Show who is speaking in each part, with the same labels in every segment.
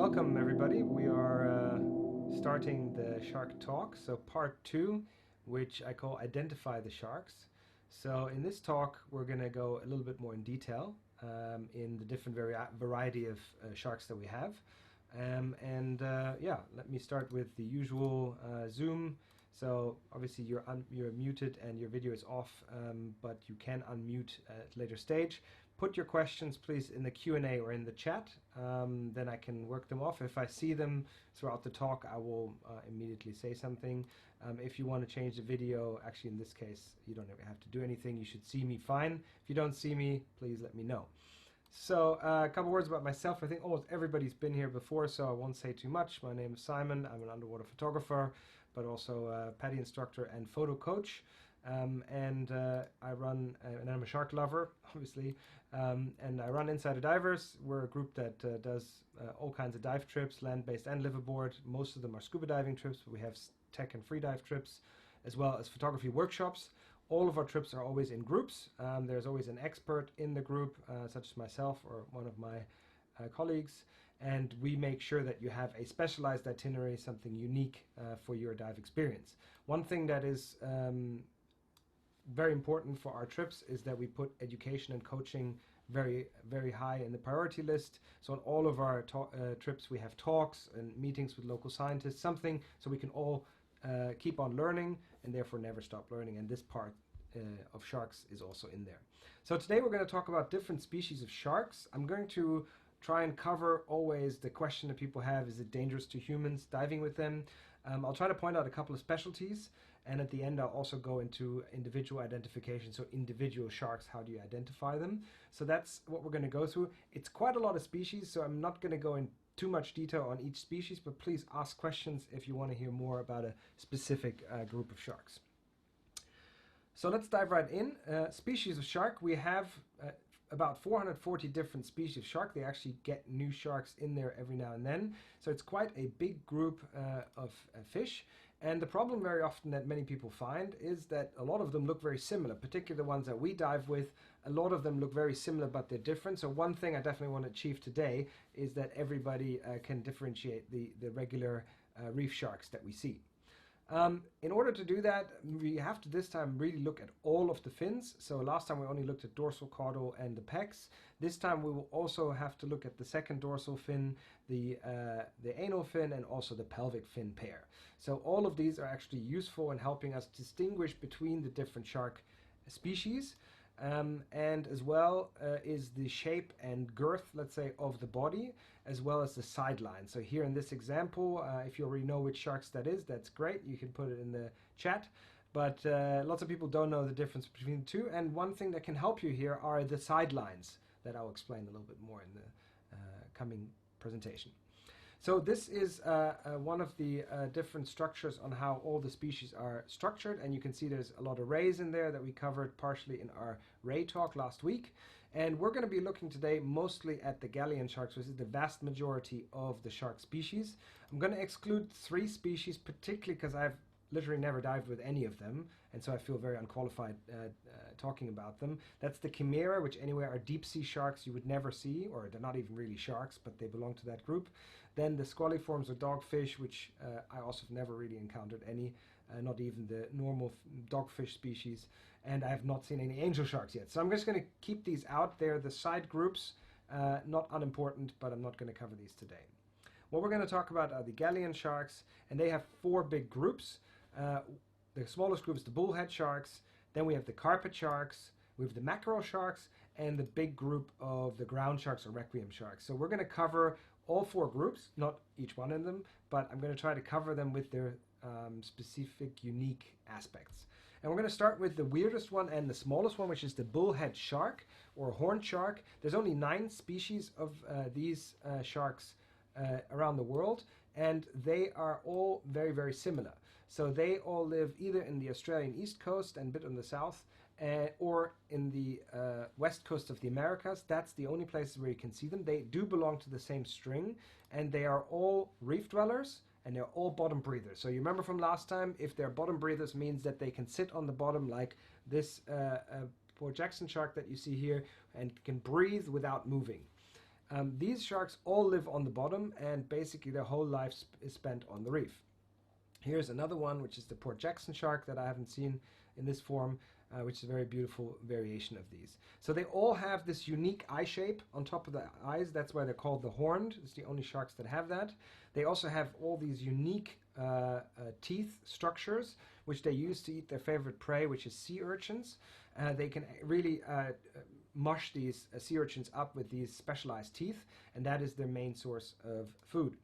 Speaker 1: Welcome everybody. We are starting the shark talk, so part 2, which I call Identify the Sharks. So in this talk we're going to go a little bit more in detail in the different variety of sharks that we have. Yeah, let me start with the usual Zoom. So obviously you're muted and your video is off, but you can unmute at a later stage. Put your questions please in the Q&A or in the chat, then I can work them off. If I see them throughout the talk, I will immediately say something. If you want to change the video, actually in this case you don't ever have to do anything. You should see me fine. If you don't see me, please let me know. So a couple words about myself. I think almost everybody's been here before, so I won't say too much. My name is Simon. I'm an underwater photographer, but also a PADI instructor and photo coach. I run, and I'm a shark lover, obviously, and I run Insider Divers. We're a group that does all kinds of dive trips, land-based and liveaboard. Most of them are scuba diving trips, but we have tech and free dive trips, as well as photography workshops. All of our trips are always in groups. There's always an expert in the group, such as myself or one of my colleagues, and we make sure that you have a specialized itinerary, something unique for your dive experience. One thing that is very important for our trips is that we put education and coaching very, very high in the priority list. So on all of our trips we have talks and meetings with local scientists, something so we can all keep on learning and therefore never stop learning, and this part of sharks is also in there. So today we're going to talk about different species of sharks. I'm going to try and cover always the question that people have: is it dangerous to humans diving with them? I'll try to point out a couple of specialties, and at the end I'll also go into individual identification, so individual sharks, how do you identify them? So that's what we're going to go through. It's quite a lot of species, so I'm not going to go in too much detail on each species, but please ask questions if you want to hear more about a specific group of sharks. So let's dive right in. Species of shark, we have about 440 different species of shark. They actually get new sharks in there every now and then. So it's quite a big group of fish. And the problem very often that many people find is that a lot of them look very similar, particularly the ones that we dive with. A lot of them look very similar, but they're different. So one thing I definitely want to achieve today is that everybody can differentiate the regular reef sharks that we see. In order to do that, we have to this time really look at all of the fins. So last time we only looked at dorsal, caudal and the pecs. This time we will also have to look at the second dorsal fin, the anal fin, and also the pelvic fin pair. So all of these are actually useful in helping us distinguish between the different shark species. And as well is the shape and girth, let's say, of the body, as well as the sideline. So here in this example, if you already know which sharks that is, that's great. You can put it in the chat. But lots of people don't know the difference between the two. And one thing that can help you here are the sidelines that I'll explain a little bit more in the coming presentation. So this is one of the different structures on how all the species are structured, and you can see there's a lot of rays in there that we covered partially in our ray talk last week. And we're going to be looking today mostly at the galleon sharks, which is the vast majority of the shark species. I'm going to exclude 3 species, particularly because I've literally never dived with any of them, and so I feel very unqualified talking about them. That's the chimera, which anyway are deep sea sharks you would never see, or they're not even really sharks, but they belong to that group. Then the squaliforms or dogfish, which I also have never really encountered any, not even the normal dogfish species, and I have not seen any angel sharks yet. So I'm just going to keep these out. They're the side groups, not unimportant, but I'm not going to cover these today. What we're going to talk about are the galleon sharks, and they have 4 big groups. The smallest group is the bullhead sharks, then we have the carpet sharks, we have the mackerel sharks, and the big group of the ground sharks or requiem sharks. So we're going to cover all 4 groups, not each one of them, but I'm going to try to cover them with their specific, unique aspects. And we're going to start with the weirdest one and the smallest one, which is the bullhead shark or horned shark. There's only 9 species of these sharks around the world, and they are all very, very similar. So they all live either in the Australian east coast and a bit on the south, or in the west coast of the Americas. That's the only places where you can see them. They do belong to the same string, and they are all reef dwellers, and they're all bottom breathers. So you remember from last time, if they're bottom breathers, means that they can sit on the bottom like this poor Jackson shark that you see here, and can breathe without moving. These sharks all live on the bottom, and basically their whole life is spent on the reef. Here's another one, which is the Port Jackson shark that I haven't seen in this form, which is a very beautiful variation of these. So they all have this unique eye shape on top of the eyes. That's why they're called the horned. It's the only sharks that have that. They also have all these unique teeth structures, which they use to eat their favorite prey, which is sea urchins. They can really mush these sea urchins up with these specialized teeth, and that is their main source of food.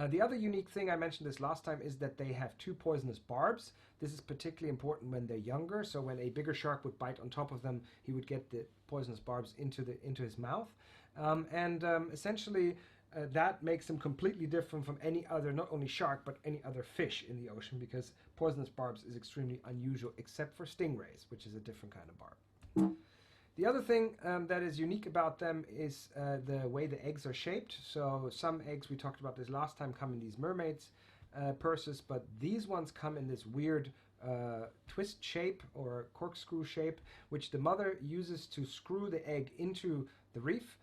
Speaker 1: The other unique thing, I mentioned this last time, is that they have 2 poisonous barbs. This is particularly important when they're younger, so when a bigger shark would bite on top of them, he would get the poisonous barbs into his mouth. Essentially, that makes them completely different from any other, not only shark, but any other fish in the ocean, because poisonous barbs is extremely unusual, except for stingrays, which is a different kind of barb. The other thing that is unique about them is the way the eggs are shaped. So some eggs, we talked about this last time, come in these mermaids purses, but these ones come in this weird twist shape or corkscrew shape, which the mother uses to screw the egg into the reef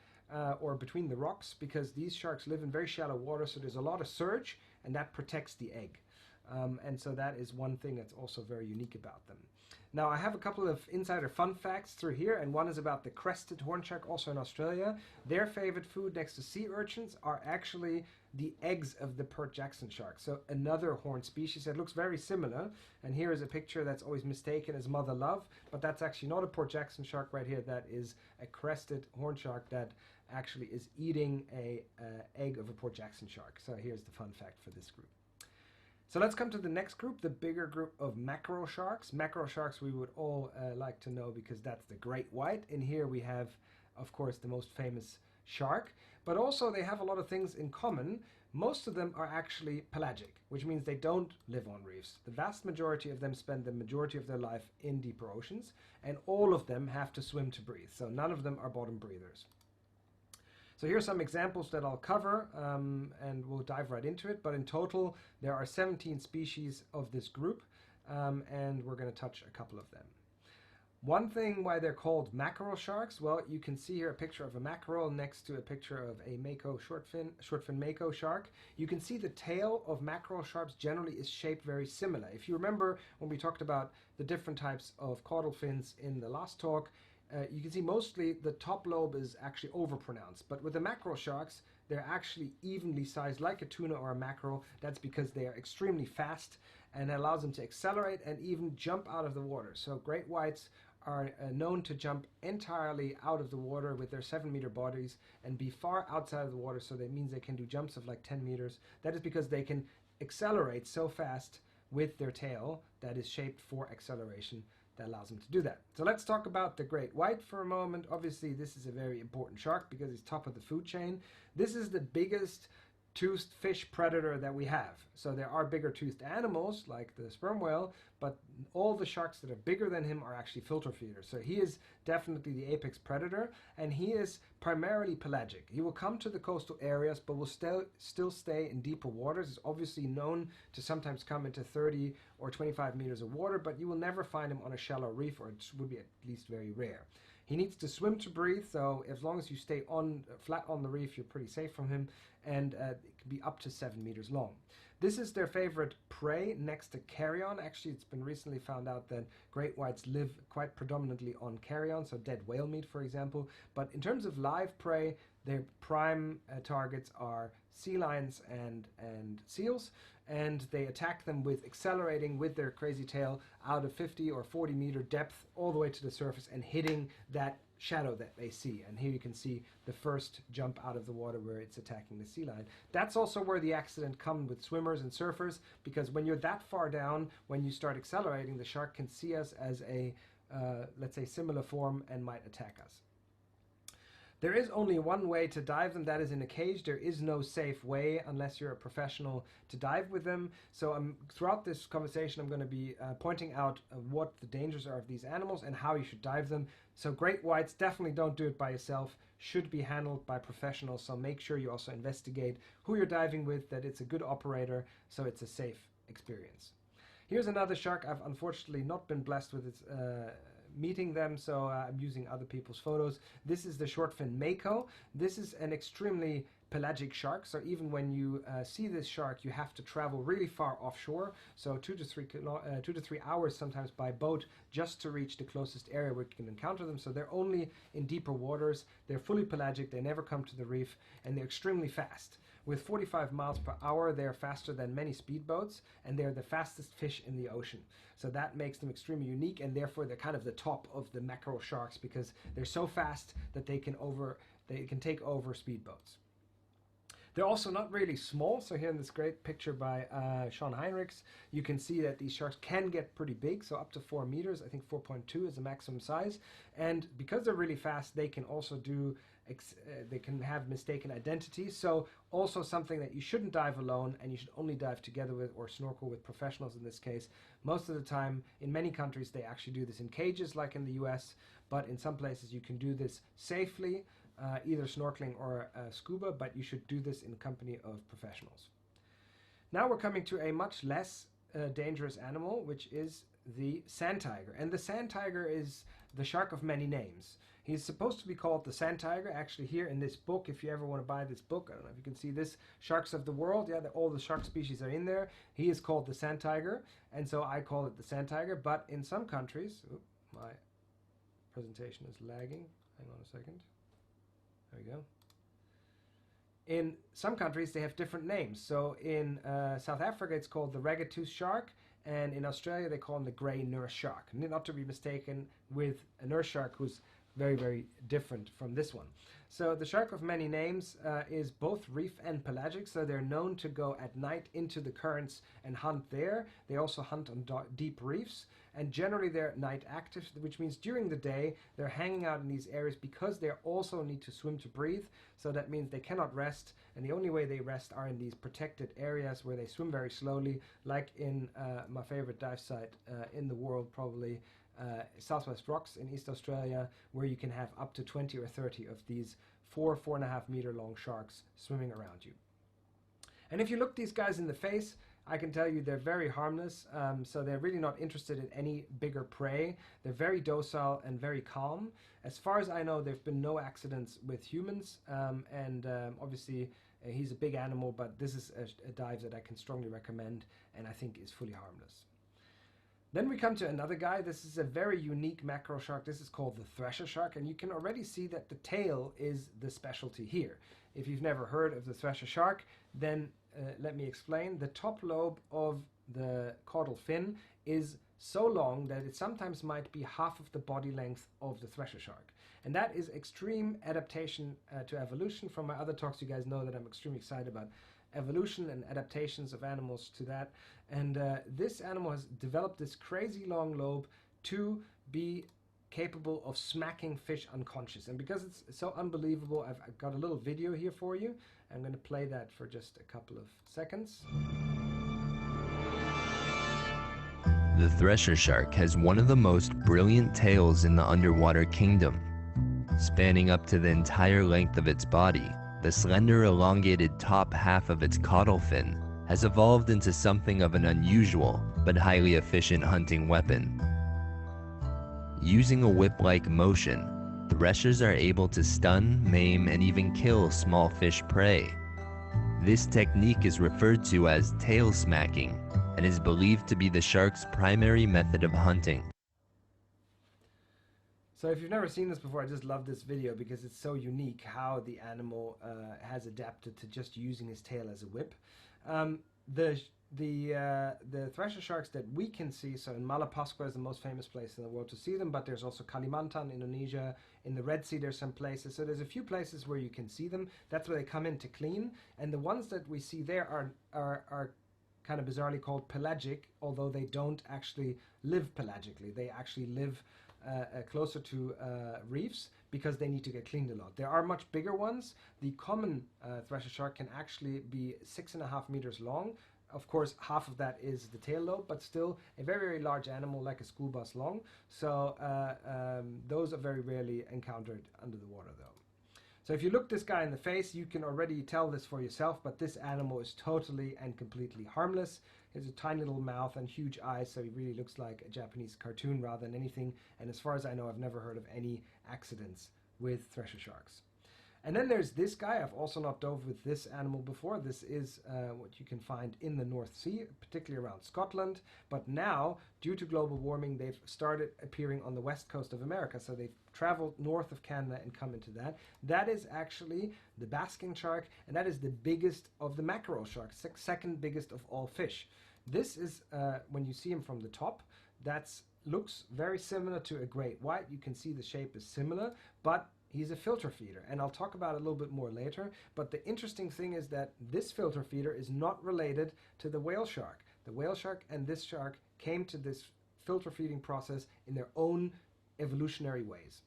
Speaker 1: or between the rocks, because these sharks live in very shallow water, so there's a lot of surge, and that protects the egg. And so that is one thing that's also very unique about them. Now, I have a couple of insider fun facts through here, and one is about the crested horn shark, also in Australia. Their favorite food next to sea urchins are actually the eggs of the Port Jackson shark, so another horned species that looks very similar. And here is a picture that's always mistaken as mother love, but that's actually not a Port Jackson shark right here. That is a crested horn shark that actually is eating a egg of a Port Jackson shark. So here's the fun fact for this group. So let's come to the next group, the bigger group of mackerel sharks. Mackerel sharks we would all like to know, because that's the great white. In here we have, of course, the most famous shark, but also they have a lot of things in common. Most of them are actually pelagic, which means they don't live on reefs. The vast majority of them spend the majority of their life in deeper oceans, and all of them have to swim to breathe, so none of them are bottom breathers. So here are some examples that I'll cover, and we'll dive right into it. But in total, there are 17 species of this group, and we're going to touch a couple of them. One thing why they're called mackerel sharks, well, you can see here a picture of a mackerel next to a picture of a mako shortfin mako shark. You can see the tail of mackerel sharks generally is shaped very similar. If you remember when we talked about the different types of caudal fins in the last talk, you can see mostly the top lobe is actually overpronounced, but with the mackerel sharks, they're actually evenly sized like a tuna or a mackerel. That's because they are extremely fast, and it allows them to accelerate and even jump out of the water. So great whites are known to jump entirely out of the water with their 7-meter bodies and be far outside of the water, so that means they can do jumps of like 10 meters. That is because they can accelerate so fast with their tail that is shaped for acceleration. That allows them to do that. So let's talk about the great white for a moment. Obviously, this is a very important shark because it's top of the food chain. This is the biggest toothed fish predator that we have. So there are bigger toothed animals like the sperm whale, but all the sharks that are bigger than him are actually filter feeders. So he is definitely the apex predator, and he is primarily pelagic. He will come to the coastal areas, but will still stay in deeper waters. He's obviously known to sometimes come into 30 or 25 meters of water, but you will never find him on a shallow reef, or it would be at least very rare. He needs to swim to breathe, so as long as you stay flat on the reef, you're pretty safe from him, and it can be up to 7 meters long. This is their favorite prey next to carrion. Actually, it's been recently found out that great whites live quite predominantly on carrion, so dead whale meat, for example. But in terms of live prey, their prime targets are sea lions and seals, and they attack them with accelerating with their crazy tail out of 50 or 40 meter depth all the way to the surface and hitting that shadow that they see. And here you can see the first jump out of the water where it's attacking the sea lion. That's also where the accident comes with swimmers and surfers, because when you're that far down, when you start accelerating, the shark can see us as a, let's say, similar form and might attack us. There is only one way to dive them, that is in a cage. There is no safe way unless you're a professional to dive with them. So throughout this conversation, I'm going to be pointing out what the dangers are of these animals and how you should dive them. So great whites, definitely don't do it by yourself. Should be handled by professionals. So make sure you also investigate who you're diving with, that it's a good operator, so it's a safe experience. Here's another shark I've unfortunately not been blessed with its meeting them, so I'm using other people's photos. This is the shortfin mako. This is an extremely pelagic shark, so even when you see this shark, you have to travel really far offshore, so 2 to 3 hours sometimes by boat just to reach the closest area where you can encounter them. So they're only in deeper waters, they're fully pelagic, they never come to the reef, and they're extremely fast. With 45 miles per hour, they're faster than many speedboats, and they're the fastest fish in the ocean. So that makes them extremely unique, and therefore they're kind of the top of the mackerel sharks because they're so fast that they can take over speedboats. They're also not really small, so here in this great picture by Sean Heinrichs, you can see that these sharks can get pretty big, so up to 4 meters. I think 4.2 is the maximum size, and because they're really fast, they can also they can have mistaken identity, so also something that you shouldn't dive alone, and you should only dive together with or snorkel with professionals in this case. Most of the time, in many countries, they actually do this in cages like in the US, but in some places you can do this safely, either snorkeling or scuba, but you should do this in company of professionals. Now we're coming to a much less dangerous animal, which is the sand tiger. And the sand tiger is the shark of many names. He's supposed to be called the sand tiger. Actually, here in this book, if you ever want to buy this book, I don't know if you can see this, Sharks of the World, yeah, all the shark species are in there. He is called the sand tiger, and so I call it the sand tiger. But in some countries, my presentation is lagging. Hang on a second. There we go. In some countries, they have different names. So in South Africa, it's called the ragged-tooth shark, and in Australia, they call him the grey nurse shark. Not to be mistaken with a nurse shark who's very, very different from this one. So the shark of many names is both reef and pelagic, so they're known to go at night into the currents and hunt there. They also hunt on deep reefs, and generally they're night active, which means during the day they're hanging out in these areas because they also need to swim to breathe, so that means they cannot rest, and the only way they rest are in these protected areas where they swim very slowly, like in my favorite dive site in the world, probably Southwest Rocks in East Australia, where you can have up to 20 or 30 of these 4.5 meter long sharks swimming around you. And if you look these guys in the face, I can tell you they're very harmless, so they're really not interested in any bigger prey. They're very docile and very calm. As far as I know, there have been no accidents with humans, and obviously he's a big animal, but this is a dive that I can strongly recommend and I think is fully harmless. Then we come to another guy. This is a very unique mackerel shark. This is called the thresher shark, and you can already see that the tail is the specialty here. If you've never heard of the thresher shark, then let me explain. The top lobe of the caudal fin is so long that it sometimes might be half of the body length of the thresher shark. And that is extreme adaptation to evolution. From my other talks, you guys know that I'm extremely excited about evolution and adaptations of animals to that, and this animal has developed this crazy long lobe to be capable of smacking fish unconscious. And because it's so unbelievable, I've got a little video here for you. I'm going to play that for just a couple of seconds.
Speaker 2: The thresher shark has one of the most brilliant tails in the underwater kingdom. Spanning up to the entire length of its body, the slender elongated top half of its caudal fin has evolved into something of an unusual but highly efficient hunting weapon. Using a whip-like motion, threshers are able to stun, maim, and even kill small fish prey. This technique is referred to as tail smacking and is believed to be the shark's primary method of hunting.
Speaker 1: So if you've never seen this before, I just love this video because it's so unique how the animal has adapted to just using his tail as a whip. The thresher sharks that we can see, so in Malapascua is the most famous place in the world to see them, but there's also Kalimantan, Indonesia. In the Red Sea there's some places, so there's a few places where you can see them. That's where they come in to clean, and the ones that we see there are kind of bizarrely called pelagic, although they don't actually live pelagically. They actually live closer to reefs because they need to get cleaned a lot. There are much bigger ones. The common thresher shark can actually be 6.5 meters long. Of course, half of that is the tail lobe, but still a very, very large animal, like a school bus long. So those are very rarely encountered under the water, though. So if you look this guy in the face, you can already tell this for yourself, but this animal is totally and completely harmless. He has a tiny little mouth and huge eyes, so he really looks like a Japanese cartoon rather than anything. And as far as I know, I've never heard of any accidents with thresher sharks. And then there's this guy. I've also not dove with this animal before. This is what you can find in the North Sea, particularly around Scotland. But now, due to global warming, they've started appearing on the west coast of America. So they've traveled north of Canada and come into that. That is actually the basking shark, and that is the biggest of the mackerel sharks, second biggest of all fish. This is, when you see him from the top, that's looks very similar to a great white. You can see the shape is similar, but he's a filter feeder, and I'll talk about it a little bit more later. But the interesting thing is that this filter feeder is not related to the whale shark. The whale shark and this shark came to this filter feeding process in their own evolutionary ways.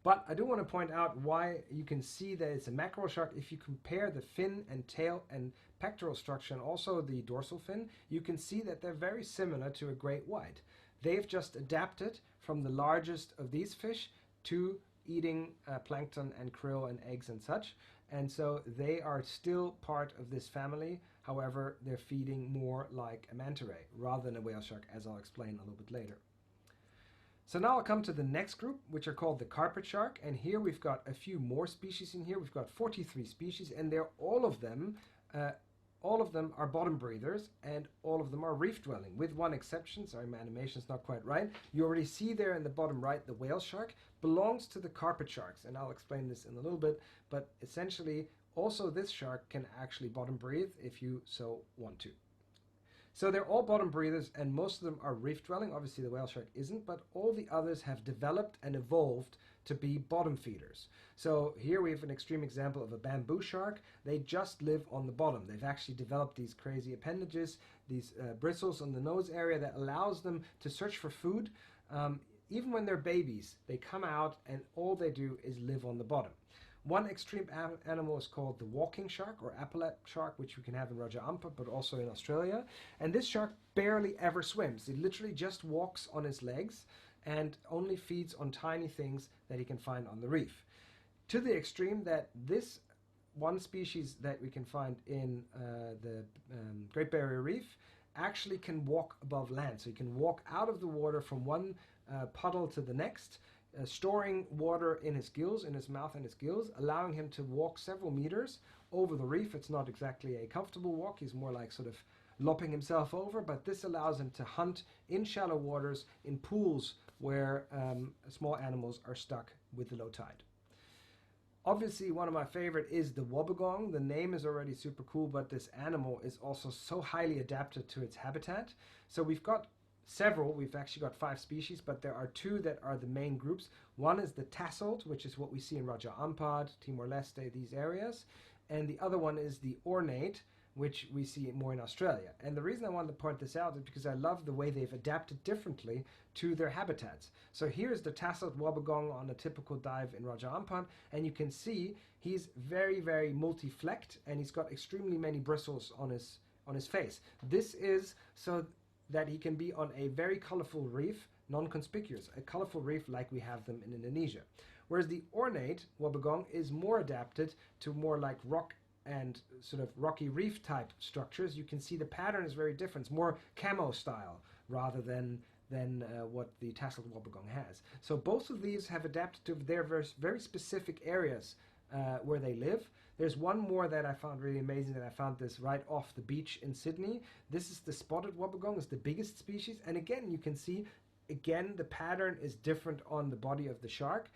Speaker 1: But I do want to point out why you can see that it's a mackerel shark. If you compare the fin and tail and pectoral structure and also the dorsal fin, you can see that they're very similar to a great white. They've just adapted from the largest of these fish to eating plankton and krill and eggs and such, and so they are still part of this family. However, they're feeding more like a manta ray rather than a whale shark, as I'll explain a little bit later. So now I'll come to the next group, which are called the carpet shark, and here we've got a few more species in here. We've got 43 species, and they're all of them are bottom breathers, and all of them are reef dwelling, with one exception. Sorry, my animation's not quite right. You already see there in the bottom right, the whale shark belongs to the carpet sharks, and I'll explain this in a little bit, but essentially also this shark can actually bottom breathe if you so want to. So they're all bottom breathers, and most of them are reef dwelling. Obviously the whale shark isn't, but all the others have developed and evolved to be bottom feeders. So here we have an extreme example of a bamboo shark. They just live on the bottom. They've actually developed these crazy appendages, these bristles on the nose area that allows them to search for food. Even when they're babies, they come out and all they do is live on the bottom. One extreme animal is called the walking shark or epaulette shark, which we can have in Raja Ampat, but also in Australia. And this shark barely ever swims. He literally just walks on his legs and only feeds on tiny things that he can find on the reef. To the extreme that this one species that we can find in the Great Barrier Reef actually can walk above land. So he can walk out of the water from one puddle to the next, storing water in his gills, in his mouth and his gills, allowing him to walk several meters over the reef. It's not exactly a comfortable walk. He's more like sort of lopping himself over, but this allows him to hunt in shallow waters, in pools where small animals are stuck with the low tide. Obviously, one of my favorite is the wobbegong. The name is already super cool, but this animal is also so highly adapted to its habitat. So we've got several. We've actually got 5 species, but there are 2 that are the main groups. One is the tasseled, which is what we see in Raja Ampat, Timor-Leste, these areas. And the other one is the ornate, which we see more in Australia. And the reason I wanted to point this out is because I love the way they've adapted differently to their habitats. So here's the tasseled wobbegong on a typical dive in Raja Ampat, and you can see he's very, very multi-flecked, and he's got extremely many bristles on his face. This is so that he can be on a very colorful reef, non-conspicuous, a colorful reef like we have them in Indonesia. Whereas the ornate wobbegong is more adapted to more like rock and sort of rocky reef type structures. You can see the pattern is very different. It's more camo style rather than what the tasseled wobbegong has. So both of these have adapted to their very specific areas where they live. There's one more that I found really amazing, that I found this right off the beach in Sydney. This is the spotted wobbegong. It's the biggest species, and again you can see the pattern is different on the body of the shark,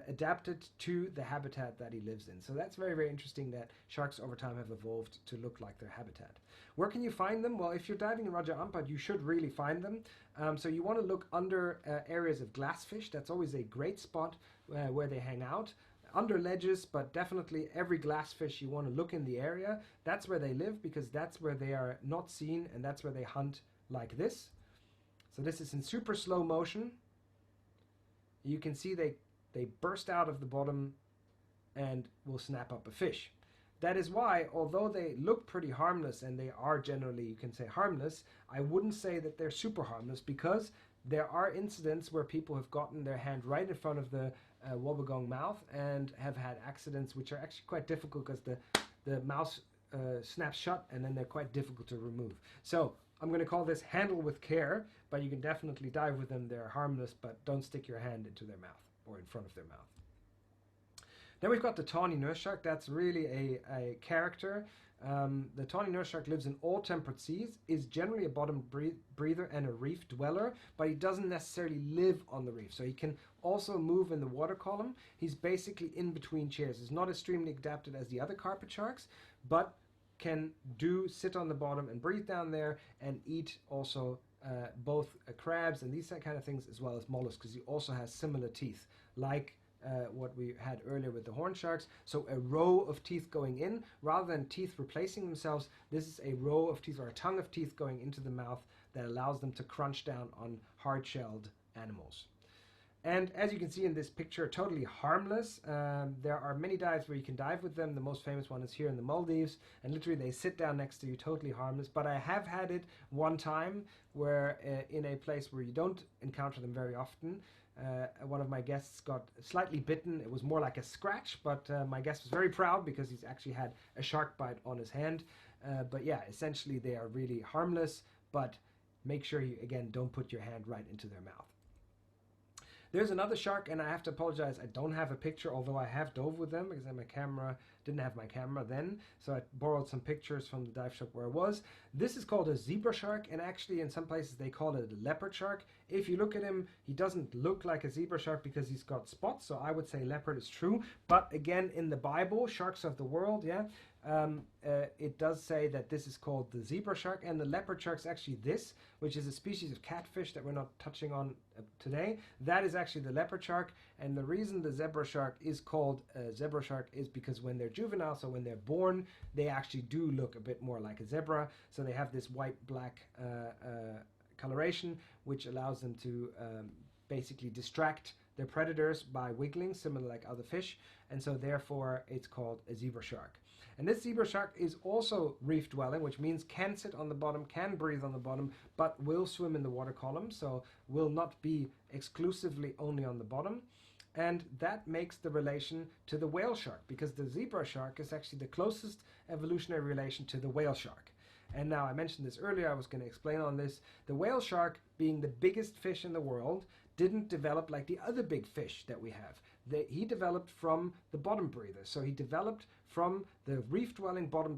Speaker 1: adapted to the habitat that he lives in. So that's very, very interesting that sharks over time have evolved to look like their habitat. Where can you find them? Well, if you're diving in Raja Ampat, you should really find them. So you want to look under areas of glassfish. That's always a great spot where they hang out. Under ledges, but definitely every glassfish, you want to look in the area. That's where they live, because that's where they are not seen, and that's where they hunt like this. So this is in super slow motion. You can see they burst out of the bottom and will snap up a fish. That is why, although they look pretty harmless, and they are generally, you can say, harmless, I wouldn't say that they're super harmless, because there are incidents where people have gotten their hand right in front of the wobbegong mouth and have had accidents which are actually quite difficult because the mouth snaps shut and then they're quite difficult to remove. So I'm going to call this handle with care, but you can definitely dive with them. They're harmless, but don't stick your hand into their mouth or in front of their mouth. Then we've got the tawny nurse shark. That's really a character. The tawny nurse shark lives in all temperate seas, is generally a bottom breather and a reef dweller, but he doesn't necessarily live on the reef. So he can also move in the water column. He's basically in between chairs. He's not extremely adapted as the other carpet sharks, but can sit on the bottom and breathe down there and eat also both crabs and these kind of things, as well as mollusks, because he also has similar teeth like what we had earlier with the horn sharks. So a row of teeth going in rather than teeth replacing themselves. This is a row of teeth or a tongue of teeth going into the mouth that allows them to crunch down on hard-shelled animals. And as you can see in this picture, totally harmless. There are many dives where you can dive with them. The most famous one is here in the Maldives, and literally they sit down next to you, totally harmless. But I have had it one time where in a place where you don't encounter them very often, one of my guests got slightly bitten. It was more like a scratch, but my guest was very proud because he's actually had a shark bite on his hand. But yeah, essentially they are really harmless, but make sure you, again, don't put your hand right into their mouth. There's another shark, and I have to apologize, I don't have a picture, although I have dove with them because I didn't have my camera then, so I borrowed some pictures from the dive shop where I was. This is called a zebra shark, and actually in some places they call it a leopard shark. If you look at him, he doesn't look like a zebra shark because he's got spots, so I would say leopard is true. But again, in the Bible, Sharks of the World, it does say that this is called the zebra shark, and the leopard shark is actually this, which is a species of catfish that we're not touching on today. That is actually the leopard shark, and the reason the zebra shark is called zebra shark is because when they're juvenile, so when they're born, they actually do look a bit more like a zebra. So they have this white-black coloration, which allows them to basically distract their predators by wiggling, similar like other fish, and so therefore it's called a zebra shark. And this zebra shark is also reef dwelling, which means can sit on the bottom, can breathe on the bottom, but will swim in the water column, so will not be exclusively only on the bottom. And that makes the relation to the whale shark, because the zebra shark is actually the closest evolutionary relation to the whale shark. And now I mentioned this earlier, I was going to explain on this. The whale shark, being the biggest fish in the world, didn't develop like the other big fish that we have. He developed from the bottom breather. So he developed from the reef-dwelling from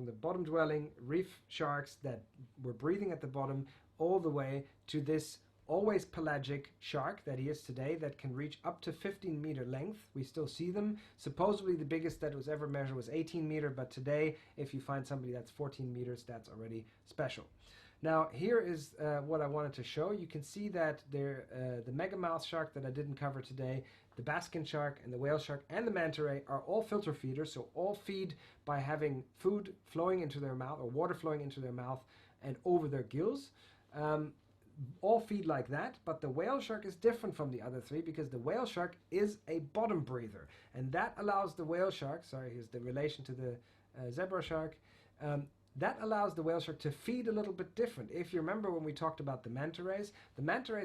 Speaker 1: the bottom-dwelling reef sharks that were breathing at the bottom all the way to this always pelagic shark that he is today that can reach up to 15-meter length. We still see them. Supposedly the biggest that was ever measured was 18 meter, but today if you find somebody that's 14 meters, that's already special. Now here is what I wanted to show. You can see that the megamouth shark that I didn't cover today, the baskin shark and the whale shark and the manta ray are all filter feeders, so all feed by having food flowing into their mouth or water flowing into their mouth and over their gills. All feed like that, but the whale shark is different from the other three because the whale shark is a bottom breather, and that allows the whale shark, here's the relation to the zebra shark, that allows the whale shark to feed a little bit different. If you remember when we talked about the manta rays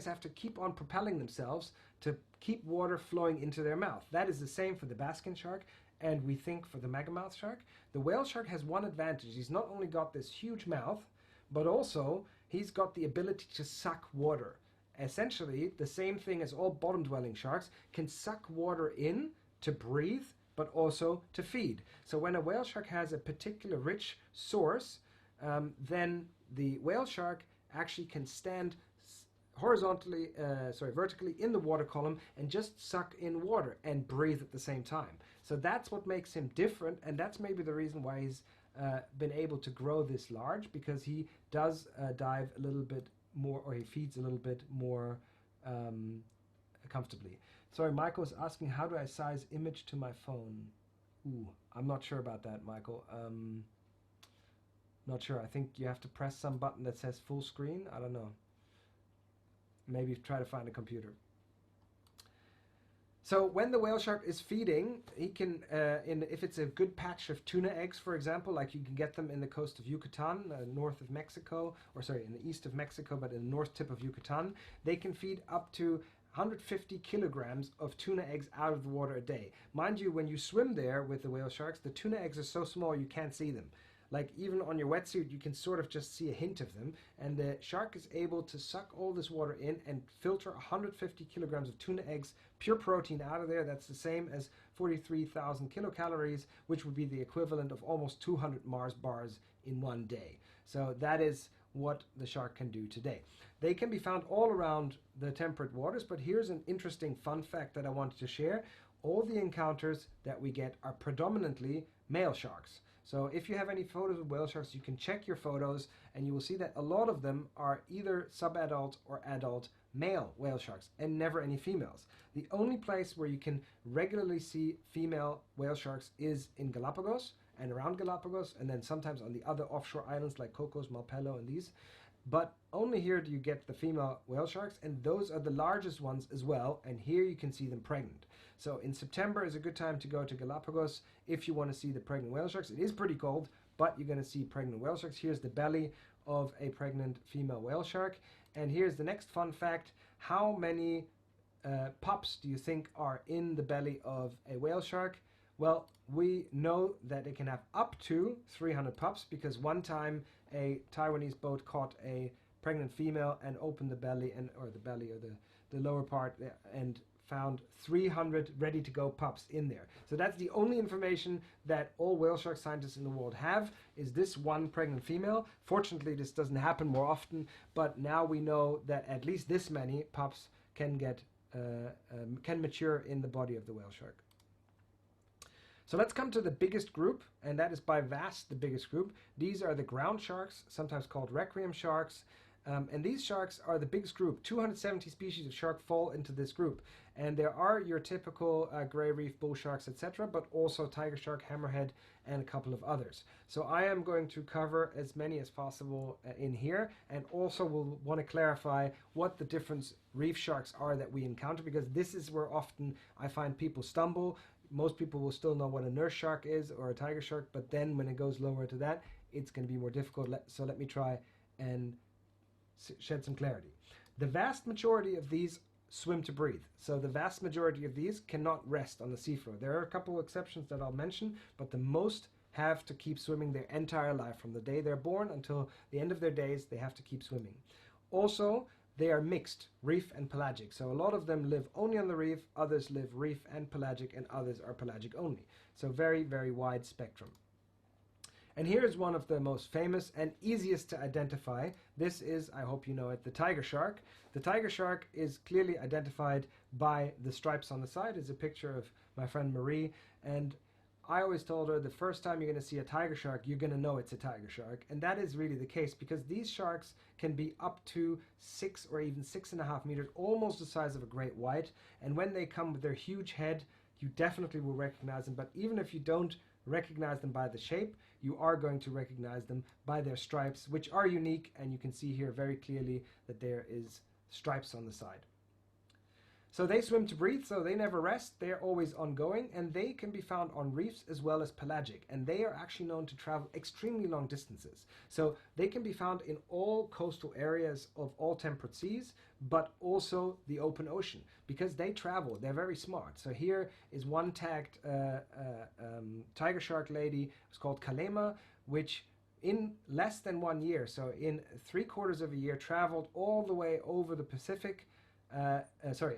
Speaker 1: have to keep on propelling themselves to keep water flowing into their mouth. That is the same for the baskin shark, and we think for the megamouth shark. The whale shark has one advantage. He's not only got this huge mouth, but also he's got the ability to suck water. Essentially, the same thing as all bottom-dwelling sharks, can suck water in to breathe, but also to feed. So when a whale shark has a particular rich source, then the whale shark actually can stand vertically in the water column and just suck in water and breathe at the same time. So that's what makes him different, and that's maybe the reason why he's been able to grow this large, because he does dive a little bit more, or he feeds a little bit more comfortably. Sorry, Michael's asking, how do I size image to my phone? Ooh, I'm not sure about that, Michael. Not sure. I think you have to press some button that says full screen. I don't know. Maybe try to find a computer. So when the whale shark is feeding, he can, if it's a good patch of tuna eggs, for example, like you can get them in the coast of Yucatan, north of Mexico, in the east of Mexico, but in the north tip of Yucatan, they can feed up to 150 kilograms of tuna eggs out of the water a day. Mind you, when you swim there with the whale sharks, the tuna eggs are so small you can't see them. Like even on your wetsuit, you can sort of just see a hint of them. And the shark is able to suck all this water in and filter 150 kilograms of tuna eggs, pure protein out of there. That's the same as 43,000 kilocalories, which would be the equivalent of almost 200 Mars bars in one day. So that is what the shark can do today. They can be found all around the temperate waters, but here's an interesting fun fact that I wanted to share. All the encounters that we get are predominantly male sharks. So if you have any photos of whale sharks, you can check your photos and you will see that a lot of them are either subadult or adult male whale sharks and never any females. The only place where you can regularly see female whale sharks is in Galapagos and around Galapagos, and then sometimes on the other offshore islands like Cocos, Malpelo and these. But only here do you get the female whale sharks, and those are the largest ones as well, and here you can see them pregnant. So in September is a good time to go to Galapagos if you want to see the pregnant whale sharks. It is pretty cold, but you're going to see pregnant whale sharks. Here's the belly of a pregnant female whale shark. And here's the next fun fact. How many pups do you think are in the belly of a whale shark? Well, we know that it can have up to 300 pups because one time a Taiwanese boat caught a pregnant female and opened the belly, or the lower part, and found 300 ready-to-go pups in there. So that's the only information that all whale shark scientists in the world have, is this one pregnant female. Fortunately, this doesn't happen more often, but now we know that at least this many pups can mature in the body of the whale shark. So let's come to the biggest group, and that is by vast the biggest group. These are the ground sharks, sometimes called requiem sharks. And these sharks are the biggest group. 270 species of shark fall into this group. And there are your typical gray reef, bull sharks, etc., but also tiger shark, hammerhead, and a couple of others. So I am going to cover as many as possible in here, and also will want to clarify what the different reef sharks are that we encounter, because this is where often I find people stumble. Most people will still know what a nurse shark is or a tiger shark, but then when it goes lower to that, it's going to be more difficult. So let me try and shed some clarity. The vast majority of these swim to breathe. So the vast majority of these cannot rest on the seafloor. There are a couple of exceptions that I'll mention, but the most have to keep swimming their entire life. From the day they're born until the end of their days, they have to keep swimming. Also, they are mixed, reef and pelagic. So a lot of them live only on the reef, others live reef and pelagic, and others are pelagic only. So very, very wide spectrum. And here is one of the most famous and easiest to identify. This is, I hope you know it, the tiger shark. The tiger shark is clearly identified by the stripes on the side. It's a picture of my friend Marie, and I always told her the first time you're going to see a tiger shark, you're going to know it's a tiger shark. And that is really the case, because these sharks can be up to 6 or even 6.5 meters, almost the size of a great white. And when they come with their huge head, you definitely will recognize them. But even if you don't recognize them by the shape, you are going to recognize them by their stripes, which are unique, and you can see here very clearly that there is stripes on the side. So they swim to breathe, so they never rest, they're always ongoing, and they can be found on reefs as well as pelagic, and they are actually known to travel extremely long distances. So they can be found in all coastal areas of all temperate seas, but also the open ocean, because they travel, they're very smart. So here is one tagged tiger shark lady, it's called Kalema, which in less than 1 year, so in 3/4 of a year, traveled all the way over the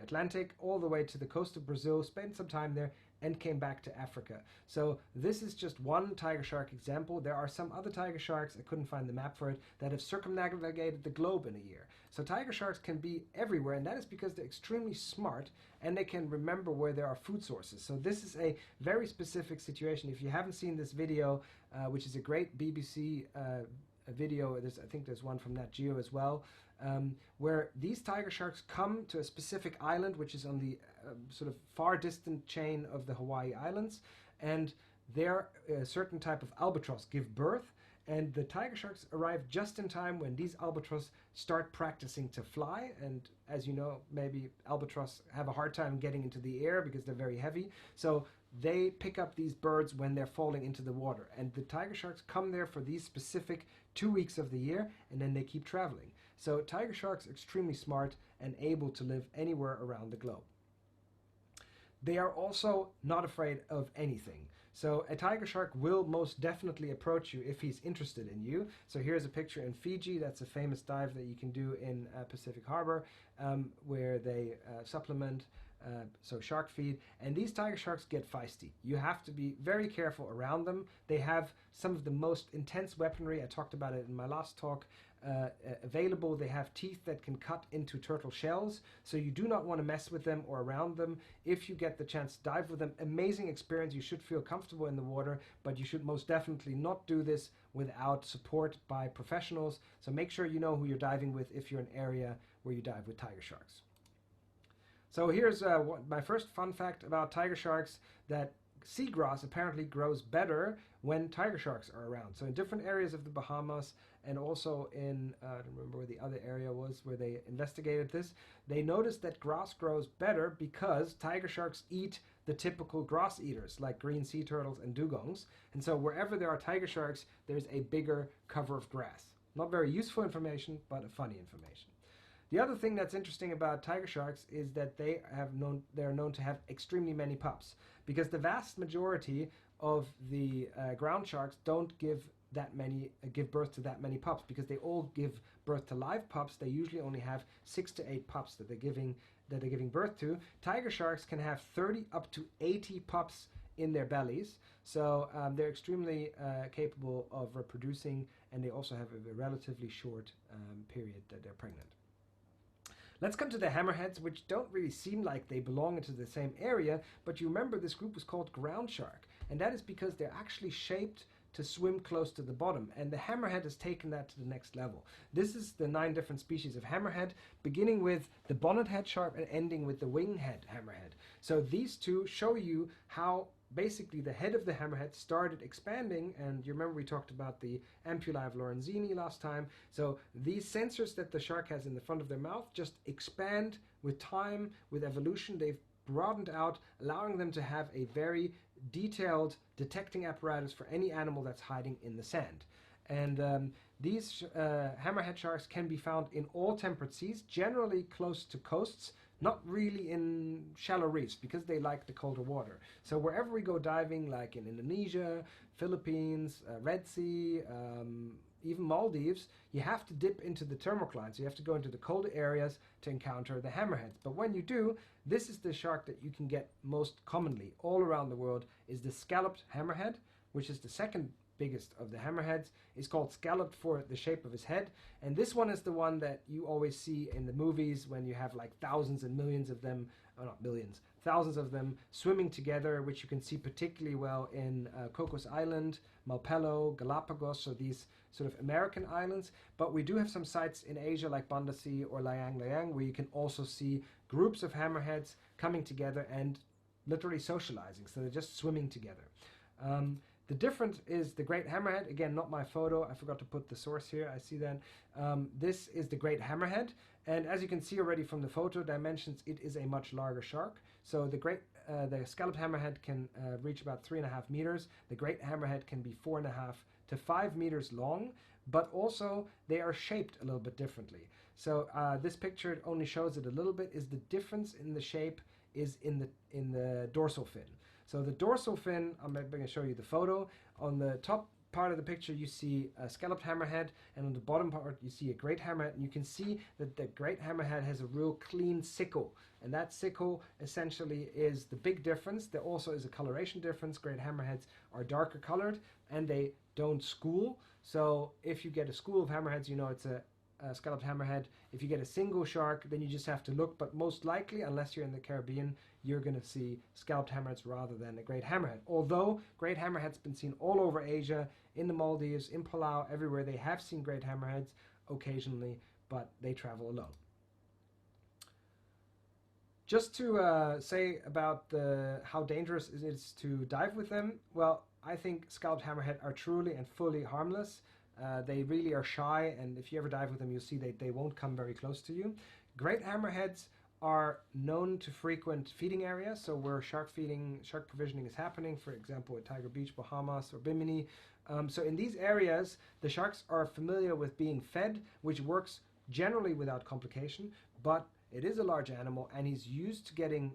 Speaker 1: Atlantic, all the way to the coast of Brazil, spent some time there, and came back to Africa. So this is just one tiger shark example. There are some other tiger sharks, I couldn't find the map for it, that have circumnavigated the globe in a year. So tiger sharks can be everywhere, and that is because they're extremely smart, and they can remember where there are food sources. So this is a very specific situation. If you haven't seen this video, which is a great BBC video, I think there's one from Nat Geo as well, where these tiger sharks come to a specific island, which is on the sort of far distant chain of the Hawaii Islands, and there a certain type of albatross give birth, and the tiger sharks arrive just in time when these albatross start practicing to fly. And as you know, maybe albatross have a hard time getting into the air because they're very heavy, so they pick up these birds when they're falling into the water, and the tiger sharks come there for these specific 2 weeks of the year, and then they keep traveling. So tiger sharks are extremely smart and able to live anywhere around the globe. They are also not afraid of anything. So a tiger shark will most definitely approach you if he's interested in you. So here's a picture in Fiji. That's a famous dive that you can do in Pacific Harbor, where they supplement, so shark feed. And these tiger sharks get feisty. You have to be very careful around them. They have some of the most intense weaponry. I talked about it in my last talk. Available. They have teeth that can cut into turtle shells, so you do not want to mess with them or around them. If you get the chance to dive with them, amazing experience. You should feel comfortable in the water, but you should most definitely not do this without support by professionals. So make sure you know who you're diving with if you're in an area where you dive with tiger sharks. So here's my first fun fact about tiger sharks, that seagrass apparently grows better when tiger sharks are around. So in different areas of the Bahamas, and also in, I don't remember where the other area was where they investigated this, they noticed that grass grows better because tiger sharks eat the typical grass eaters like green sea turtles and dugongs. And so wherever there are tiger sharks, there's a bigger cover of grass. Not very useful information, but a funny information. The other thing that's interesting about tiger sharks is that they are known to have extremely many pups, because the vast majority of the ground sharks don't give birth to that many pups, because they all give birth to live pups. They usually only have 6 to 8 pups that they're giving birth to. Tiger sharks can have 30 up to 80 pups in their bellies, so they're extremely capable of reproducing, and they also have a relatively short period that they're pregnant. Let's come to the hammerheads, which don't really seem like they belong into the same area, but you remember this group was called ground shark, and that is because they're actually shaped to swim close to the bottom, and the hammerhead has taken that to the next level. This is the 9 different species of hammerhead, beginning with the bonnethead shark and ending with the winghead hammerhead. So these two show you how basically the head of the hammerhead started expanding, and you remember we talked about the ampullae of Lorenzini last time. So these sensors that the shark has in the front of their mouth just expand with time, with evolution. They've broadened out, allowing them to have a very detailed detecting apparatus for any animal that's hiding in the sand. And these hammerhead sharks can be found in all temperate seas, generally close to coasts, not really in shallow reefs, because they like the colder water. So wherever we go diving, like in Indonesia, Philippines, Red Sea, even Maldives, you have to dip into the thermocline. So you have to go into the colder areas to encounter the hammerheads. But when you do, this is the shark that you can get most commonly all around the world, is the scalloped hammerhead, which is the second biggest of the hammerheads. Is called scalloped for the shape of his head, and this one is the one that you always see in the movies when you have like thousands and millions of them, or not millions, thousands of them swimming together, which you can see particularly well in Cocos Island, Malpelo, Galapagos, so these sort of American islands. But we do have some sites in Asia like Banda Sea or Layang Layang where you can also see groups of hammerheads coming together and literally socializing, so they're just swimming together. The difference is the great hammerhead. Again, not my photo. I forgot to put the source here. I see that. This is the great hammerhead. And as you can see already from the photo dimensions, it is a much larger shark. So the scalloped hammerhead can reach about 3.5 meters. The great hammerhead can be 4.5 to 5 meters long, but also they are shaped a little bit differently. So this picture only shows it a little bit. Is the difference in the shape is in the dorsal fin. So the dorsal fin, I'm going to show you the photo. On the top part of the picture you see a scalloped hammerhead, and on the bottom part you see a great hammerhead, and you can see that the great hammerhead has a real clean sickle, and that sickle essentially is the big difference. There also is a coloration difference. Great hammerheads are darker colored and they don't school. So if you get a school of hammerheads, you know it's a scalloped hammerhead. If you get a single shark, then you just have to look, but most likely, unless you're in the Caribbean, you're going to see scalloped hammerheads rather than a great hammerhead. Although great hammerheads been seen all over Asia, in the Maldives, in Palau, everywhere. They have seen great hammerheads occasionally, but they travel alone. Just to say about how dangerous it is to dive with them, well, I think scalloped hammerhead are truly and fully harmless. They really are shy, and if you ever dive with them, you'll see they won't come very close to you. Great hammerheads are known to frequent feeding areas, so where shark provisioning is happening, for example at Tiger Beach, Bahamas, or Bimini. So in these areas, the sharks are familiar with being fed, which works generally without complication, but it is a large animal and he's used to getting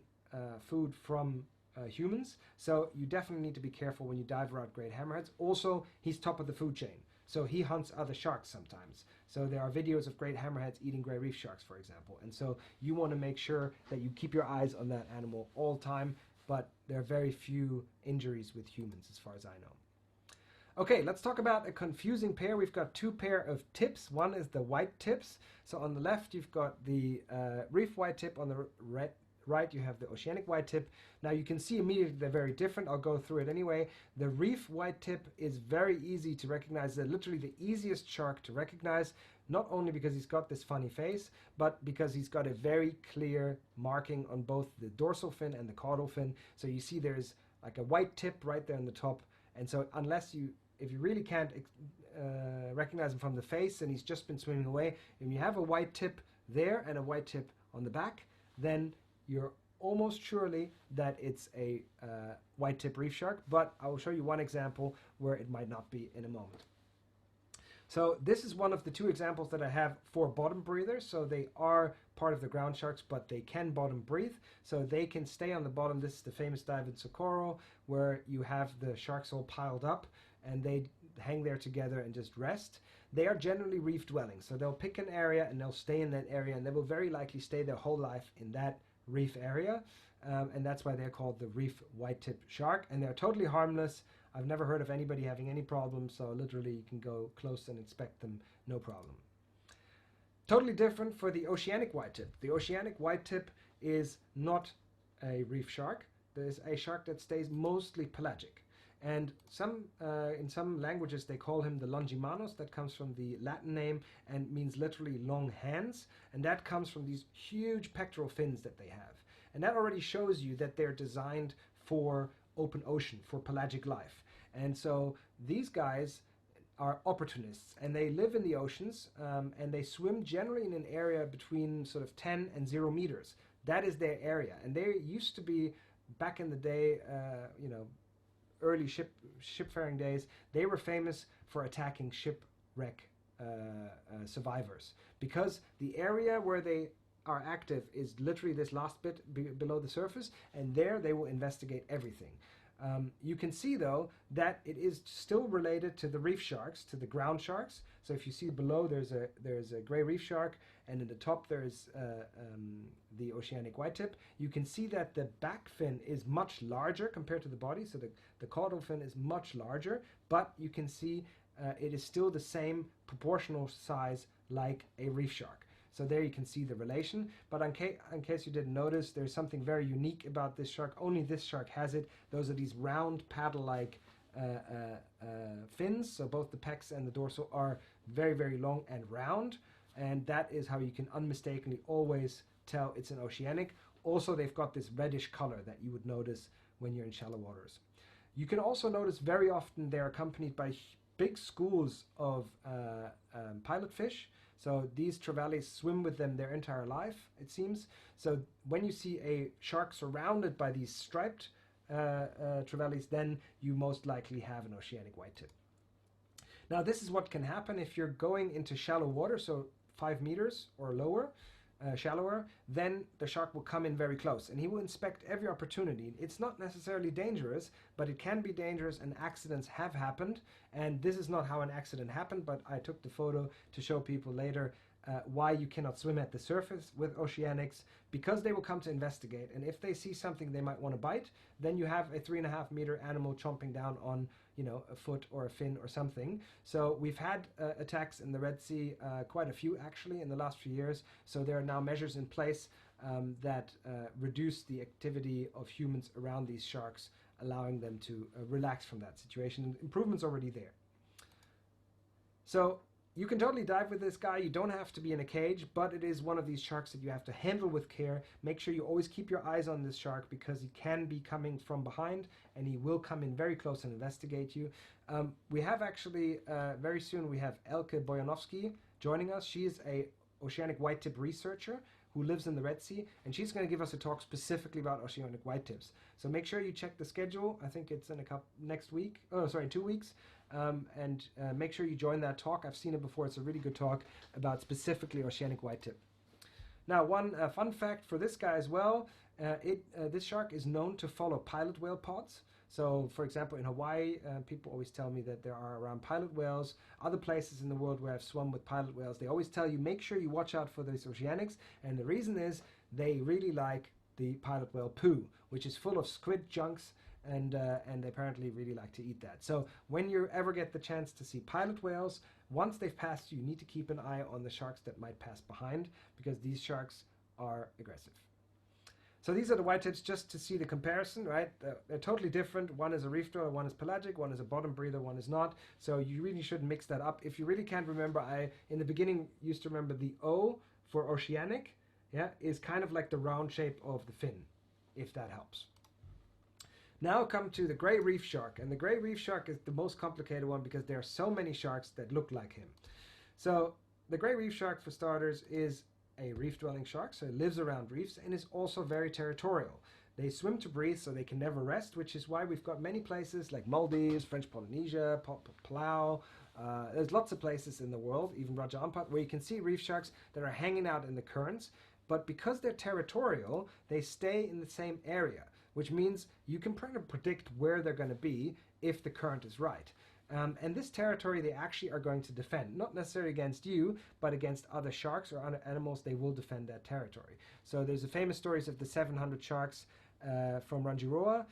Speaker 1: food from humans, so you definitely need to be careful when you dive around great hammerheads. Also, he's top of the food chain, so he hunts other sharks sometimes. So there are videos of great hammerheads eating gray reef sharks, for example, and so you want to make sure that you keep your eyes on that animal all the time, but there are very few injuries with humans as far as I know. Okay, let's talk about a confusing pair. We've got two pair of tips. One is the white tips. So on the left you've got the reef white tip, on the right you have the oceanic white tip. Now you can see immediately they're very different. I'll go through it anyway. The reef white tip is very easy to recognize. They're literally the easiest shark to recognize, not only because he's got this funny face, but because he's got a very clear marking on both the dorsal fin and the caudal fin. So you see there's like a white tip right there on the top, and so if you really can't recognize him from the face and he's just been swimming away, and you have a white tip there and a white tip on the back, then you're almost surely that it's a white tip reef shark, but I will show you one example where it might not be in a moment. So this is one of the two examples that I have for bottom breathers. So they are part of the ground sharks, but they can bottom breathe. So they can stay on the bottom. This is the famous dive in Socorro, where you have the sharks all piled up and they hang there together and just rest. They are generally reef dwelling. So they'll pick an area and they'll stay in that area, and they will very likely stay their whole life in that reef area. And that's why they're called the reef white tip shark. And they're totally harmless. I've never heard of anybody having any problems, so literally you can go close and inspect them, no problem. Totally different for the oceanic white tip. The oceanic white tip is not a reef shark. There's a shark that stays mostly pelagic. And in some languages they call him the longimanos. That comes from the Latin name and means literally long hands. And that comes from these huge pectoral fins that they have. And that already shows you that they're designed for open ocean, for pelagic life. And so these guys are opportunists, and they live in the oceans, and they swim generally in an area between sort of 10 and 0 meters. That is their area. And they used to be, back in the day, early shipfaring days, they were famous for attacking shipwreck survivors, because the area where they are active is literally this last bit below the surface, and there they will investigate everything. You can see though that it is still related to the reef sharks, to the ground sharks. So if you see below, there's a gray reef shark, and in the top there's the oceanic white tip. You can see that the back fin is much larger compared to the body, so the caudal fin is much larger, but you can see it is still the same proportional size like a reef shark. So there you can see the relation, but in case you didn't notice, there's something very unique about this shark. Only this shark has it. Those are these round paddle-like fins, so both the pecs and the dorsal are very, very long and round, and that is how you can unmistakably always tell it's an oceanic. Also, they've got this reddish color that you would notice when you're in shallow waters. You can also notice very often they're accompanied by big schools of pilot fish. So these trevallies swim with them their entire life, it seems. So when you see a shark surrounded by these striped trevallies, then you most likely have an oceanic white tip. Now this is what can happen if you're going into shallow water, so 5 meters or lower, shallower, then the shark will come in very close and he will inspect every opportunity. It's not necessarily dangerous, but it can be dangerous, and accidents have happened. And this is not how an accident happened, but I took the photo to show people later why you cannot swim at the surface with oceanics, because they will come to investigate, and if they see something they might want to bite, then you have a 3.5 meter animal chomping down on, you know, a foot or a fin or something. So we've had attacks in the Red Sea, quite a few actually in the last few years. So there are now measures in place that reduce the activity of humans around these sharks, allowing them to relax from that situation, and improvements already there. So you can totally dive with this guy. You don't have to be in a cage, but it is one of these sharks that you have to handle with care. Make sure you always keep your eyes on this shark, because he can be coming from behind and he will come in very close and investigate you. We have actually, very soon, we have Elke Bojanowski joining us. She is a oceanic white tip researcher, who lives in the Red Sea, and she's going to give us a talk specifically about oceanic whitetips. So make sure you check the schedule. I think it's in next week. Oh, sorry, 2 weeks. And make sure you join that talk. I've seen it before. It's a really good talk about specifically oceanic whitetip. Now, one fun fact for this guy as well, this shark is known to follow pilot whale pods. So, for example, in Hawaii, people always tell me that there are around pilot whales. Other places in the world where I've swum with pilot whales, they always tell you, make sure you watch out for these oceanics. And the reason is they really like the pilot whale poo, which is full of squid chunks, and they apparently really like to eat that. So when you ever get the chance to see pilot whales, once they've passed you need to keep an eye on the sharks that might pass behind, because these sharks are aggressive. So these are the whitetips, just to see the comparison, right? They're totally different. One is a reef dweller, one is pelagic, one is a bottom breather, one is not. So you really shouldn't mix that up. If you really can't remember, I, in the beginning, used to remember the O for oceanic, yeah, is kind of like the round shape of the fin, if that helps. Now come to the gray reef shark. And the gray reef shark is the most complicated one because there are so many sharks that look like him. So the gray reef shark, for starters, is a reef-dwelling shark, so it lives around reefs and is also very territorial. They swim to breathe, so they can never rest, which is why we've got many places like Maldives, French Polynesia, Palau. There's lots of places in the world, even Raja Ampat, where you can see reef sharks that are hanging out in the currents. But because they're territorial, they stay in the same area, which means you can kind of predict where they're going to be if the current is right. And this territory they actually are going to defend, not necessarily against you, but against other sharks or other animals. They will defend that territory. So there's a famous stories of the 700 sharks from Rangiroa,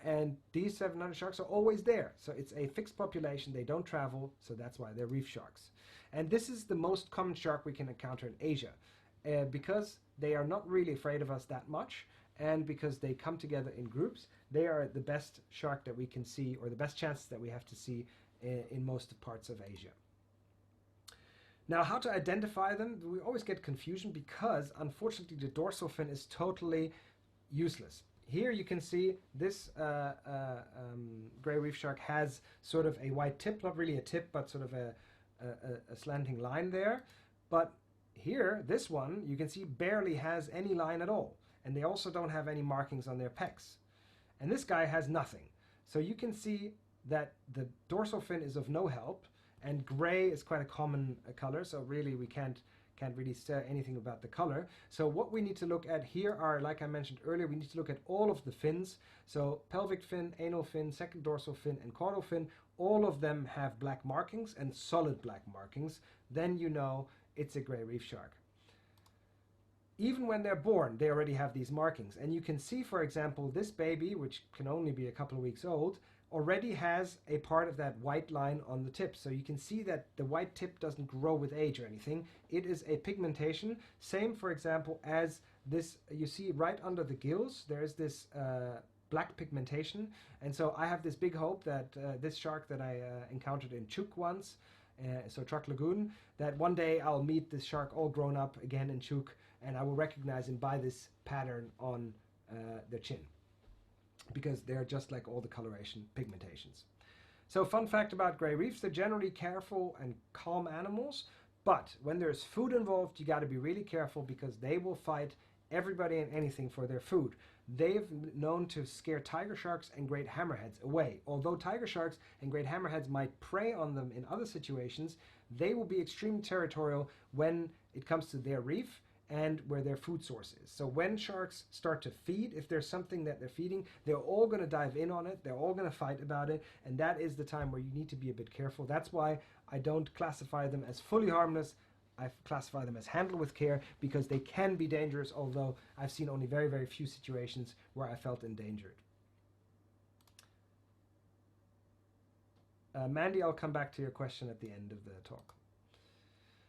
Speaker 1: and these 700 sharks are always there. So it's a fixed population. They don't travel, so that's why they're reef sharks. And this is the most common shark we can encounter in Asia, because they are not really afraid of us that much. And because they come together in groups, they are the best shark that we can see, or the best chances that we have to see in most parts of Asia. Now, how to identify them? We always get confusion because, unfortunately, the dorsal fin is totally useless. Here you can see this gray reef shark has sort of a white tip, not really a tip, but sort of a slanting line there. But here, this one, you can see barely has any line at all. And they also don't have any markings on their pecs. And this guy has nothing. So you can see that the dorsal fin is of no help, and gray is quite a common color, so really we can't really say anything about the color. So what we need to look at here are, like I mentioned earlier, we need to look at all of the fins. So pelvic fin, anal fin, second dorsal fin, and caudal fin, all of them have black markings and solid black markings. Then you know it's a gray reef shark. Even when they're born, they already have these markings. And you can see, for example, this baby, which can only be a couple of weeks old, already has a part of that white line on the tip. So you can see that the white tip doesn't grow with age or anything. It is a pigmentation. Same, for example, as this, you see right under the gills, there is this black pigmentation. And so I have this big hope that this shark that I encountered in Chuk once, so Truck Lagoon, that one day I'll meet this shark all grown up again in Chuk, and I will recognize him by this pattern on their chin, because they're just like all the coloration pigmentations. So fun fact about gray reefs, they're generally careful and calm animals, but when there's food involved, you got to be really careful, because they will fight everybody and anything for their food. They've known to scare tiger sharks and great hammerheads away. Although tiger sharks and great hammerheads might prey on them in other situations, they will be extremely territorial when it comes to their reef and where their food source is. So when sharks start to feed, if there's something that they're feeding, they're all going to dive in on it, they're all going to fight about it, and that is the time where you need to be a bit careful. That's why I don't classify them as fully harmless. I classify them as handled with care, because they can be dangerous, although I've seen only very, very few situations where I felt endangered. Mandy, I'll come back to your question at the end of the talk.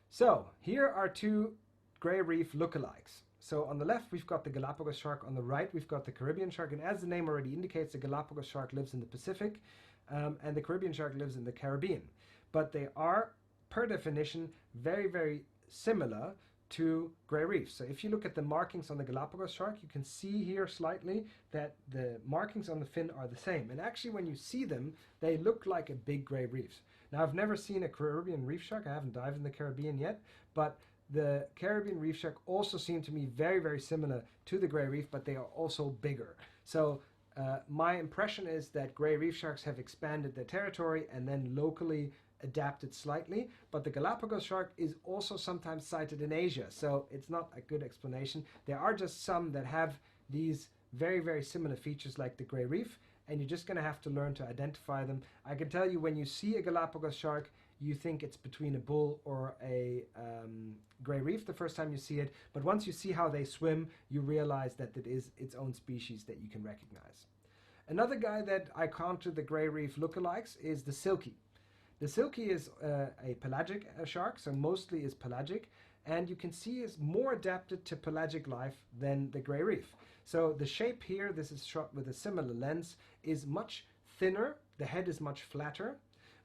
Speaker 1: So here are two gray reef lookalikes. So on the left we've got the Galapagos shark, on the right we've got the Caribbean shark, and as the name already indicates, the Galapagos shark lives in the Pacific, and the Caribbean shark lives in the Caribbean. But they are, per definition, very, very similar to gray reefs. So if you look at the markings on the Galapagos shark, you can see here slightly that the markings on the fin are the same. And actually when you see them, they look like a big gray reef. Now I've never seen a Caribbean reef shark. I haven't dived in the Caribbean yet, but the Caribbean reef shark also seem to me very, very similar to the gray reef, but they are also bigger. So my impression is that gray reef sharks have expanded their territory and then locally adapted slightly, but the Galapagos shark is also sometimes sighted in Asia, so it's not a good explanation. There are just some that have these very, very similar features like the gray reef, and you're just going to have to learn to identify them. I can tell you, when you see a Galapagos shark, you think it's between a bull or a gray reef the first time you see it, but once you see how they swim, you realize that it is its own species that you can recognize. Another guy that I counter the gray reef lookalikes is the silky. The silky is a pelagic shark, so mostly is pelagic, and you can see is more adapted to pelagic life than the gray reef. So the shape here, this is shot with a similar lens, is much thinner, the head is much flatter,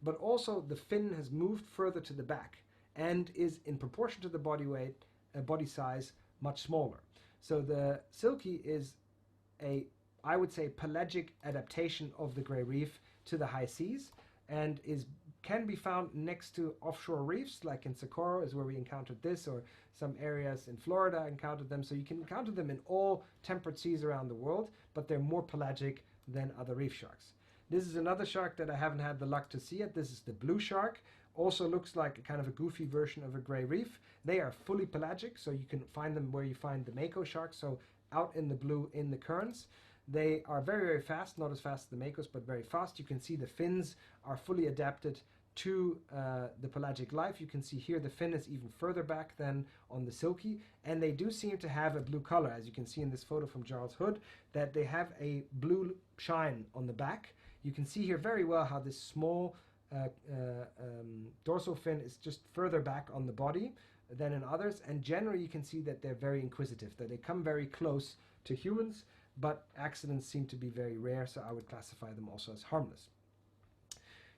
Speaker 1: but also the fin has moved further to the back and is, in proportion to the body weight, body size, much smaller. So the silky is a, I would say, pelagic adaptation of the gray reef to the high seas, and can be found next to offshore reefs, like in Socorro is where we encountered this, or some areas in Florida encountered them. So you can encounter them in all temperate seas around the world, but they're more pelagic than other reef sharks. This is another shark that I haven't had the luck to see yet. This is the blue shark. Also looks like a kind of a goofy version of a gray reef. They are fully pelagic, so you can find them where you find the mako sharks, so out in the blue in the currents. They are very, very fast, not as fast as the makos, but very fast. You can see the fins are fully adapted to the pelagic life. You can see here the fin is even further back than on the silky, and they do seem to have a blue color, as you can see in this photo from Charles Hood, that they have a blue shine on the back. You can see here very well how this small dorsal fin is just further back on the body than in others, and generally you can see that they're very inquisitive, that they come very close to humans, but accidents seem to be very rare, so I would classify them also as harmless.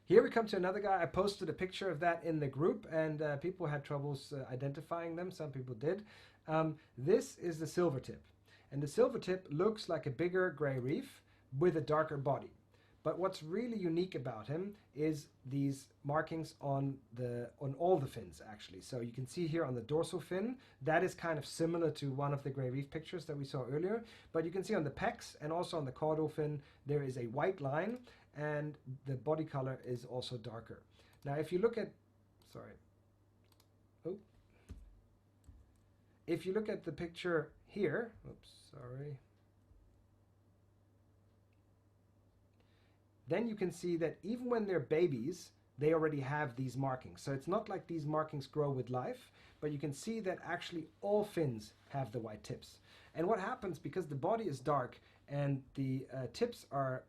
Speaker 1: Here we come to another guy. I posted a picture of that in the group, and people had troubles identifying them. Some people did. This is the silvertip, and the silvertip looks like a bigger gray reef with a darker body. But what's really unique about him is these markings on all the fins, actually. So you can see here on the dorsal fin, that is kind of similar to one of the gray reef pictures that we saw earlier. But you can see on the pecs and also on the caudal fin, there is a white line, and the body color is also darker. Now, if you look at, if you look at the picture here, then you can see that even when they're babies, they already have these markings. So it's not like these markings grow with life, but you can see that actually all fins have the white tips. And what happens, because the body is dark and the tips are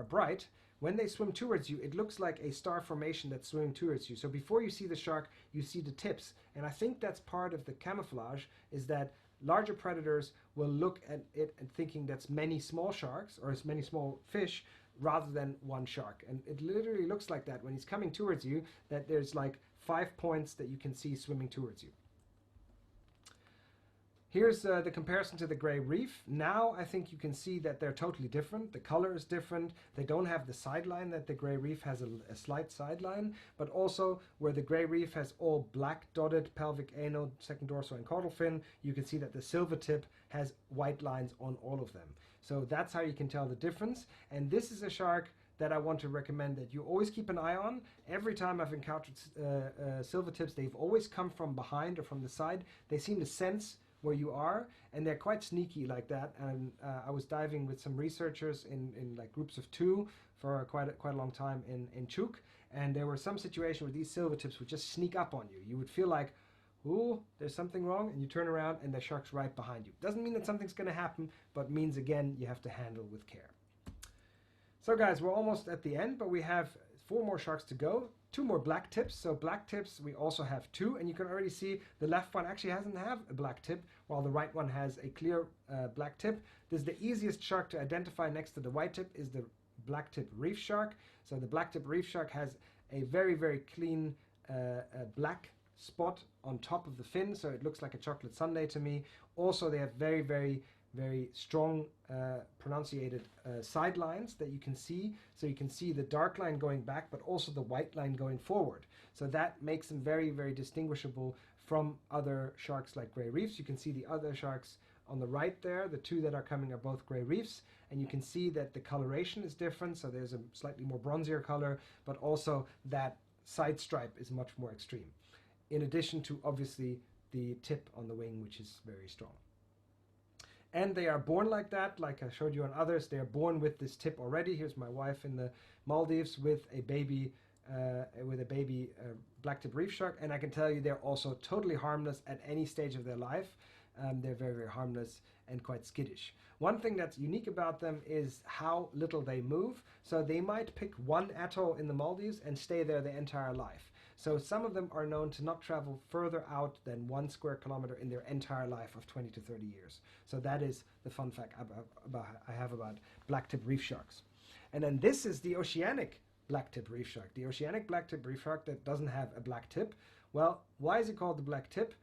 Speaker 1: bright, when they swim towards you, it looks like a star formation that's swimming towards you. So before you see the shark, you see the tips. And I think that's part of the camouflage, is that larger predators will look at it and thinking that's many small sharks or as many small fish, rather than one shark. And it literally looks like that when he's coming towards you, that there's like 5 points that you can see swimming towards you. Here's the comparison to the gray reef. Now I think you can see that they're totally different. The color is different. They don't have the sideline that the gray reef has, a slight sideline, but also where the gray reef has all black dotted pelvic, anal, second dorsal, and caudal fin, you can see that the silvertip has white lines on all of them. So that's how you can tell the difference. And this is a shark that I want to recommend that you always keep an eye on. Every time I've encountered silvertips, they've always come from behind or from the side. They seem to sense where you are, and they're quite sneaky like that. And I was diving with some researchers in like groups of 2 for quite a long time in Chuk, and there were some situations where these silvertips would just sneak up on you. You would feel like, ooh, there's something wrong, and you turn around and the shark's right behind you. Doesn't mean that something's going to happen, but means, again, you have to handle with care. So guys, we're almost at the end, but we have 4 more sharks to go. 2 more black tips. So black tips, we also have 2, and you can already see the left one actually doesn't have a black tip, while the right one has a clear black tip. This is the easiest shark to identify next to the white tip is the black tip reef shark. So the black tip reef shark has a very, very clean black spot on top of the fin, so it looks like a chocolate sundae to me. Also, they have very, very, very strong pronunciated sidelines that you can see. So you can see the dark line going back, but also the white line going forward. So that makes them very, very distinguishable from other sharks like gray reefs. You can see the other sharks on the right there. The two that are coming are both gray reefs, and you can see that the coloration is different. So there's a slightly more bronzier color, but also that side stripe is much more extreme. In addition to obviously the tip on the wing, which is very strong. And they are born like that, like I showed you on others. They are born with this tip already. Here's my wife in the Maldives with a baby black-tip reef shark, and I can tell you they're also totally harmless at any stage of their life. They're very, very harmless and quite skittish. One thing that's unique about them is how little they move. So they might pick one atoll in the Maldives and stay there their entire life. So some of them are known to not travel further out than 1 square kilometer in their entire life of 20 to 30 years. So that is the fun fact I have about black-tip reef sharks. And then this is the Oceanic black-tip reef shark. The Oceanic black-tip reef shark that doesn't have a black tip. Well, why is it called the black tip?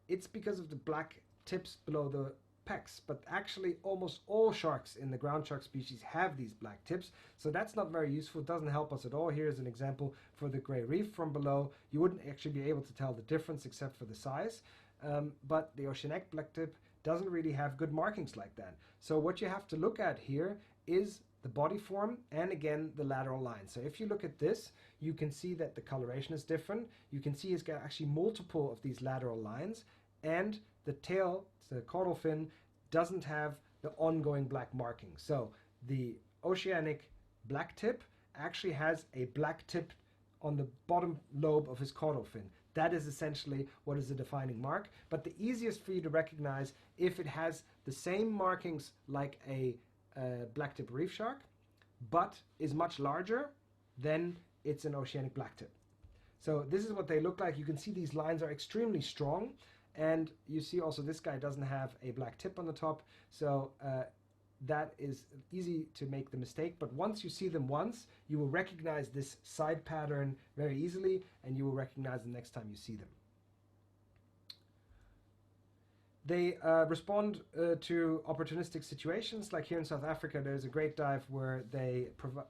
Speaker 1: It's because of the black tips below the pecks, but actually almost all sharks in the ground shark species have these black tips, so that's not very useful. It doesn't help us at all. Here's an example for the gray reef from below. You wouldn't actually be able to tell the difference except for the size, but the Oceanic black tip doesn't really have good markings like that. So what you have to look at here is the body form and again the lateral line. So if you look at this, you can see that the coloration is different. You can see it's got actually multiple of these lateral lines, and the tail, the caudal fin, doesn't have the ongoing black marking. So the Oceanic black tip actually has a black tip on the bottom lobe of his caudal fin. That is essentially what is a defining mark. But the easiest for you to recognize, if it has the same markings like a black-tip reef shark, but is much larger, then it's an Oceanic blacktip. So this is what they look like. You can see these lines are extremely strong, and you see also this guy doesn't have a black tip on the top, so that is easy to make the mistake. But once you see them once, you will recognize this side pattern very easily, and you will recognize the next time you see them. They respond to opportunistic situations. Like here in South Africa, there's a great dive where they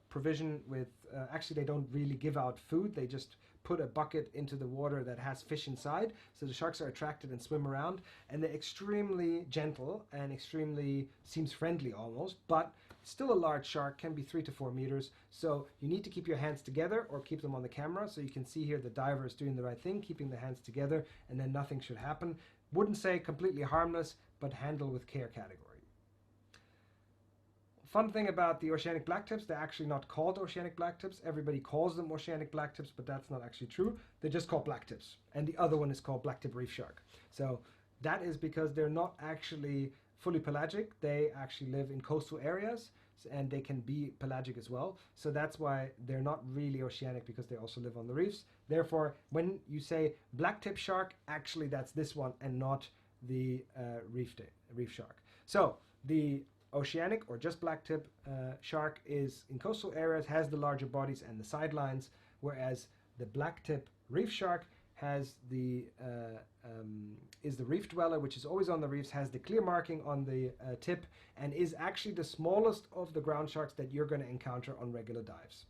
Speaker 1: provision with, actually they don't really give out food, they just put a bucket into the water that has fish inside, so the sharks are attracted and swim around, and they're extremely gentle and extremely, seems friendly almost, but still a large shark, can be 3 to 4 meters, so you need to keep your hands together or keep them on the camera. So you can see here the diver is doing the right thing, keeping the hands together, and then nothing should happen. Wouldn't say completely harmless, but handle with care category. Fun thing about the Oceanic blacktips, they're actually not called Oceanic blacktips. Everybody calls them Oceanic blacktips, but that's not actually true. They're just called blacktips. And the other one is called blacktip reef shark. So that is because they're not actually fully pelagic. They actually live in coastal areas, and they can be pelagic as well. So that's why they're not really oceanic, because they also live on the reefs. Therefore, when you say blacktip shark, actually that's this one and not the reef shark. So the Oceanic or just blacktip shark is in coastal areas, has the larger bodies and the sidelines, whereas the blacktip reef shark has the is the reef dweller, which is always on the reefs, has the clear marking on the tip, and is actually the smallest of the ground sharks that you're going to encounter on regular dives.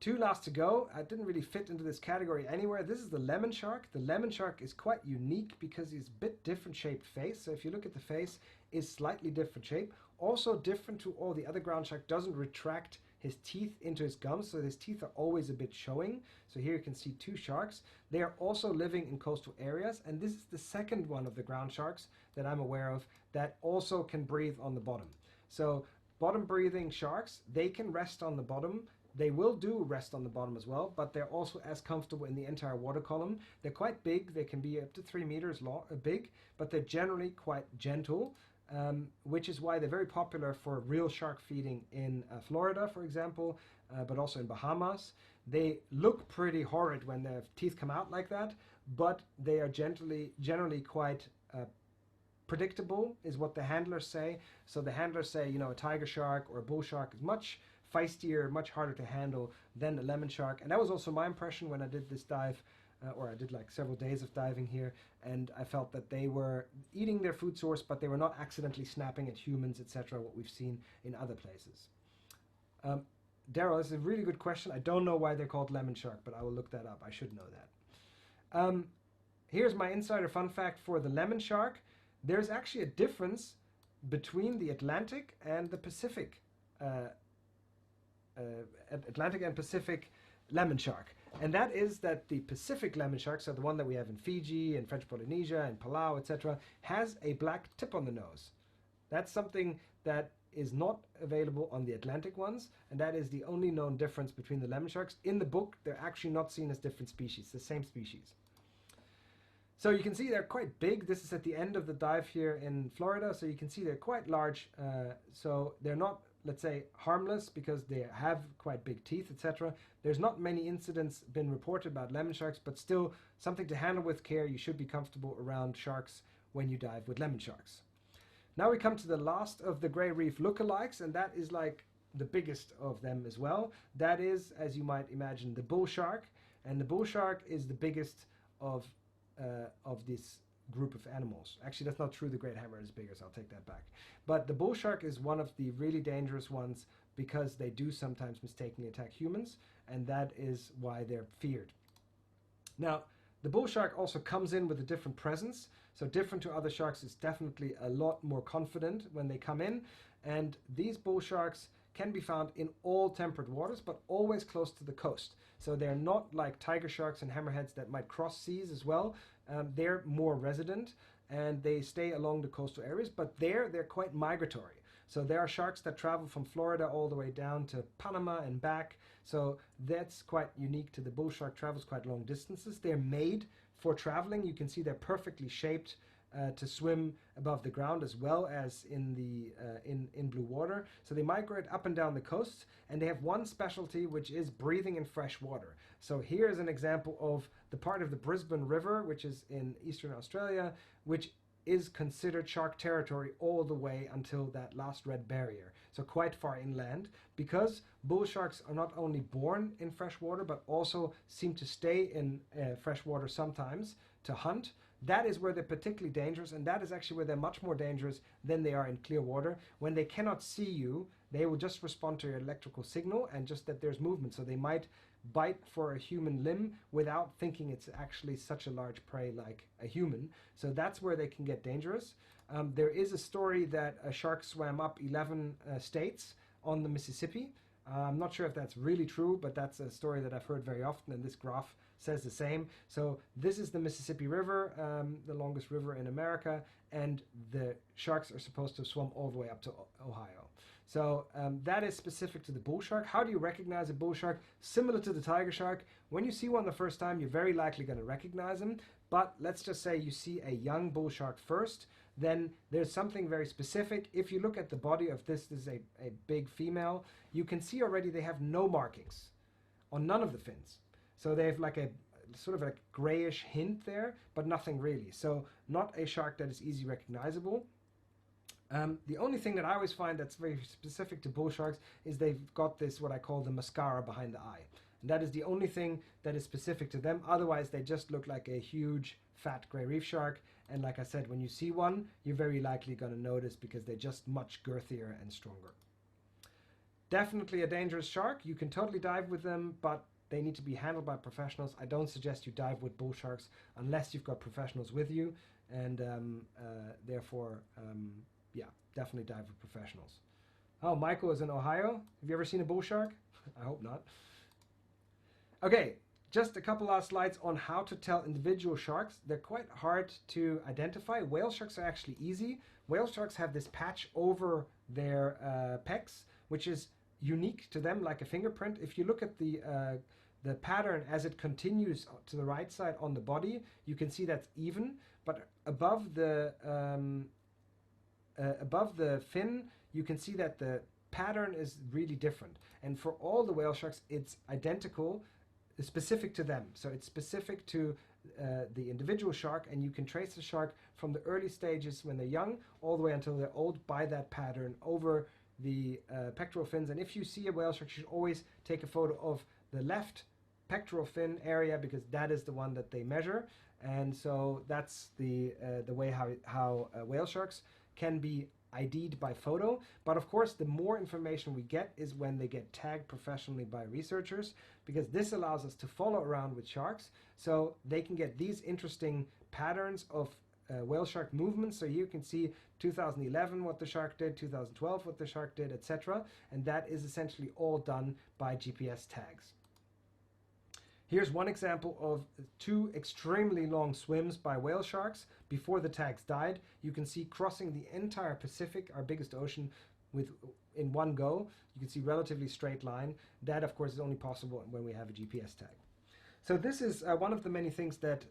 Speaker 1: Two last to go. I didn't really fit into this category anywhere. This is the lemon shark. The lemon shark is quite unique because he's a bit different shaped face. So if you look at the face, it's slightly different shape. Also different to all the other ground shark, doesn't retract his teeth into his gums, so his teeth are always a bit showing. So here you can see two sharks. They are also living in coastal areas, and this is the second one of the ground sharks that I'm aware of that also can breathe on the bottom. So bottom breathing sharks, they can rest on the bottom. They will do rest on the bottom as well, but they're also as comfortable in the entire water column. They're quite big. They can be up to 3 meters long, big, but they're generally quite gentle, which is why they're very popular for real shark feeding in Florida, for example, but also in Bahamas. They look pretty horrid when their teeth come out like that, but they are generally quite predictable, is what the handlers say. So the handlers say, you know, a tiger shark or a bull shark is much feistier, much harder to handle than a lemon shark. And that was also my impression when I did this dive or I did like several days of diving here, and I felt that they were eating their food source, but they were not accidentally snapping at humans, etc., what we've seen in other places. Daryl, this is a really good question. I don't know why they're called lemon shark, but I will look that up. I should know that. Here's my insider fun fact for the lemon shark. There's actually a difference between the Atlantic and the Pacific, Atlantic and Pacific lemon shark. And that is that the Pacific lemon shark, so the one that we have in Fiji and French Polynesia and Palau, etc., has a black tip on the nose. That's something that is not available on the Atlantic ones, and that is the only known difference between the lemon sharks. In the book, they're actually not seen as different species, the same species. So you can see they're quite big. This is at the end of the dive here in Florida, so you can see they're quite large. So they're not, let's say, harmless because they have quite big teeth, etc. There's not many incidents been reported about lemon sharks, but still something to handle with care. You should be comfortable around sharks when you dive with lemon sharks. Now we come to the last of the gray reef lookalikes, and that is like the biggest of them as well. That is, as you might imagine, the bull shark, and the bull shark is the biggest of this group of animals. Actually, that's not true. The great hammer is bigger, so I'll take that back. But the bull shark is one of the really dangerous ones because they do sometimes mistakenly attack humans, and that is why they're feared. Now, the bull shark also comes in with a different presence. So different to other sharks, it's definitely a lot more confident when they come in. And these bull sharks can be found in all temperate waters, but always close to the coast. So they're not like tiger sharks and hammerheads that might cross seas as well. They're more resident and they stay along the coastal areas, but they're quite migratory. So there are sharks that travel from Florida all the way down to Panama and back. So that's quite unique to the bull shark, travels quite long distances. They're made for traveling. You can see they're perfectly shaped to swim above the ground as well as in the in blue water. So they migrate up and down the coast, and they have one specialty, which is breathing in fresh water. So here's an example of the part of the Brisbane River, which is in eastern Australia, which is considered shark territory all the way until that last red barrier, so quite far inland, because bull sharks are not only born in fresh water but also seem to stay in fresh water sometimes to hunt. That is where they're particularly dangerous, and that is actually where they're much more dangerous than they are in clear water. When they cannot see you, they will just respond to your electrical signal and just that there's movement, so they might bite for a human limb without thinking it's actually such a large prey like a human. So that's where they can get dangerous. There is a story that a shark swam up 11 states on the Mississippi. I'm not sure if that's really true, but that's a story that I've heard very often, and this graph says the same. So this is the Mississippi River, the longest river in America, and the sharks are supposed to swim all the way up to Ohio. So that is specific to the bull shark. How do you recognize a bull shark? Similar to the tiger shark, when you see one the first time, you're very likely going to recognize them. But let's just say you see a young bull shark first, then there's something very specific. If you look at the body of this is a big female, you can see already they have no markings on none of the fins. So they have like a sort of a grayish hint there, but nothing really. So not a shark that is easily recognizable. The only thing that I always find that's very specific to bull sharks is they've got this, what I call the mascara behind the eye. And that is the only thing that is specific to them. Otherwise, they just look like a huge, fat gray reef shark. And like I said, when you see one, you're very likely going to notice because they're just much girthier and stronger. Definitely a dangerous shark. You can totally dive with them, but they need to be handled by professionals. I don't suggest you dive with bull sharks unless you've got professionals with you. And therefore, yeah, definitely dive with professionals. Oh, Michael is in Ohio. Have you ever seen a bull shark? I hope not. Okay, just a couple last slides on how to tell individual sharks. They're quite hard to identify. Whale sharks are actually easy. Whale sharks have this patch over their pecs, which is unique to them, like a fingerprint. If you look at the pattern as it continues to the right side on the body, you can see that's even, but above the fin, you can see that the pattern is really different. And for all the whale sharks, it's identical, specific to them. So it's specific to the individual shark, and you can trace the shark from the early stages when they're young all the way until they're old by that pattern over the pectoral fins. And if you see a whale shark, you should always take a photo of the left pectoral fin area because that is the one that they measure. And so that's the way how whale sharks can be ID'd by photo. But of course, the more information we get is when they get tagged professionally by researchers, because this allows us to follow around with sharks, so they can get these interesting patterns of whale shark movements. So you can see 2011 what the shark did, 2012 what the shark did, etc. And that is essentially all done by GPS tags. Here's one example of 2 extremely long swims by whale sharks before the tags died. You can see crossing the entire Pacific, our biggest ocean, in one go. You can see relatively straight line. That, of course, is only possible when we have a GPS tag. So this is one of the many things that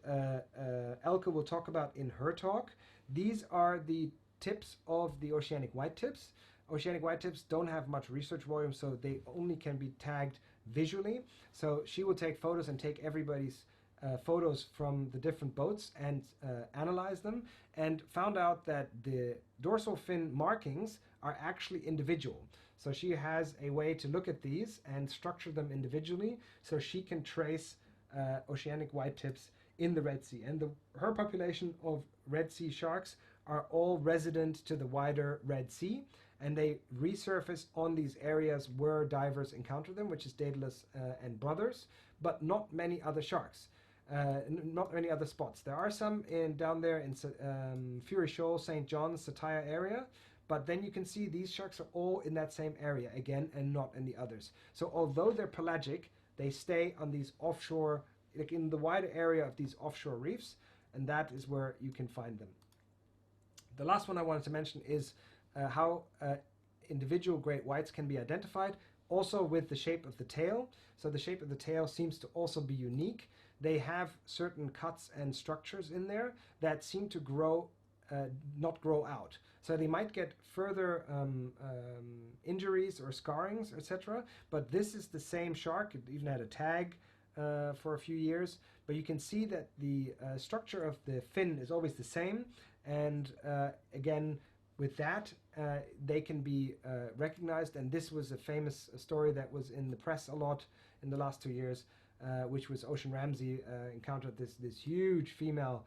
Speaker 1: Elke will talk about in her talk. These are the tips of the oceanic white tips. Oceanic white tips don't have much research volume, so they only can be tagged visually. So she will take photos and take everybody's photos from the different boats and analyze them, and found out that the dorsal fin markings are actually individual. So she has a way to look at these and structure them individually, so she can trace oceanic white tips in the Red Sea. And her population of Red Sea sharks are all resident to the wider Red Sea, and they resurface on these areas where divers encounter them, which is Daedalus and Brothers, but not many other sharks, not many other spots. There are some down there in Fury Shoal, St. John's, Satire area, but then you can see these sharks are all in that same area again and not in the others. So although they're pelagic, they stay on these offshore, like in the wider area of these offshore reefs, and that is where you can find them. The last one I wanted to mention is how individual great whites can be identified, also with the shape of the tail. So the shape of the tail seems to also be unique. They have certain cuts and structures in there that seem to grow, not grow out. So they might get further injuries or scarrings, etc. But this is the same shark. It even had a tag for a few years. But you can see that the structure of the fin is always the same. And again, with that, they can be recognized. And this was a famous story that was in the press a lot in the last 2 years, which was Ocean Ramsey encountered this huge female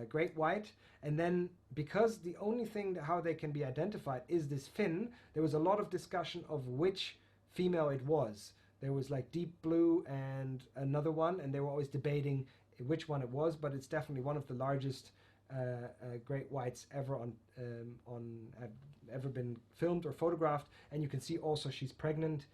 Speaker 1: great white. And then because the only thing how they can be identified is this fin, there was a lot of discussion of which female it was. There was like Deep Blue and another one, and they were always debating which one it was, but it's definitely one of the largest great whites ever have ever been filmed or photographed. And you can see also she's pregnant.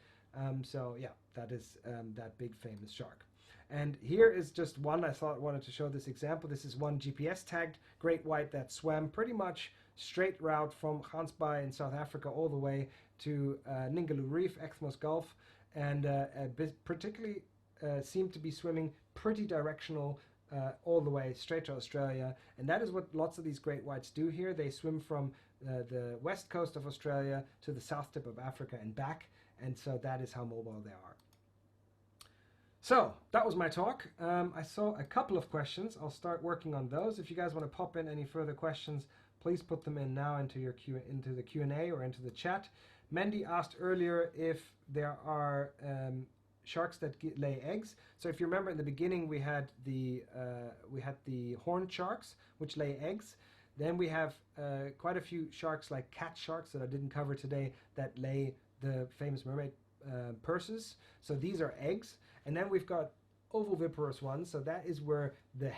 Speaker 1: So yeah, that is that big famous shark. And here is just one I thought I wanted to show this example. This is one GPS tagged great white that swam pretty much straight route from Gansbaai in South Africa all the way to Ningaloo Reef, Exmouth Gulf, and particularly seemed to be swimming pretty directional all the way straight to Australia. And that is what lots of these great whites do here. They swim from the west coast of Australia to the south tip of Africa and back, and so that is how mobile they are. So that was my talk. I saw a couple of questions. I'll start working on those. If you guys want to pop in any further questions, please put them in now into the Q&A or into the chat. Mandy asked earlier if there are sharks that lay eggs. So if you remember in the beginning, we had the horned sharks which lay eggs. Then we have quite a few sharks like cat sharks that I didn't cover today that lay the famous mermaid purses. So these are eggs. And then we've got ovoviparous ones. So that is where the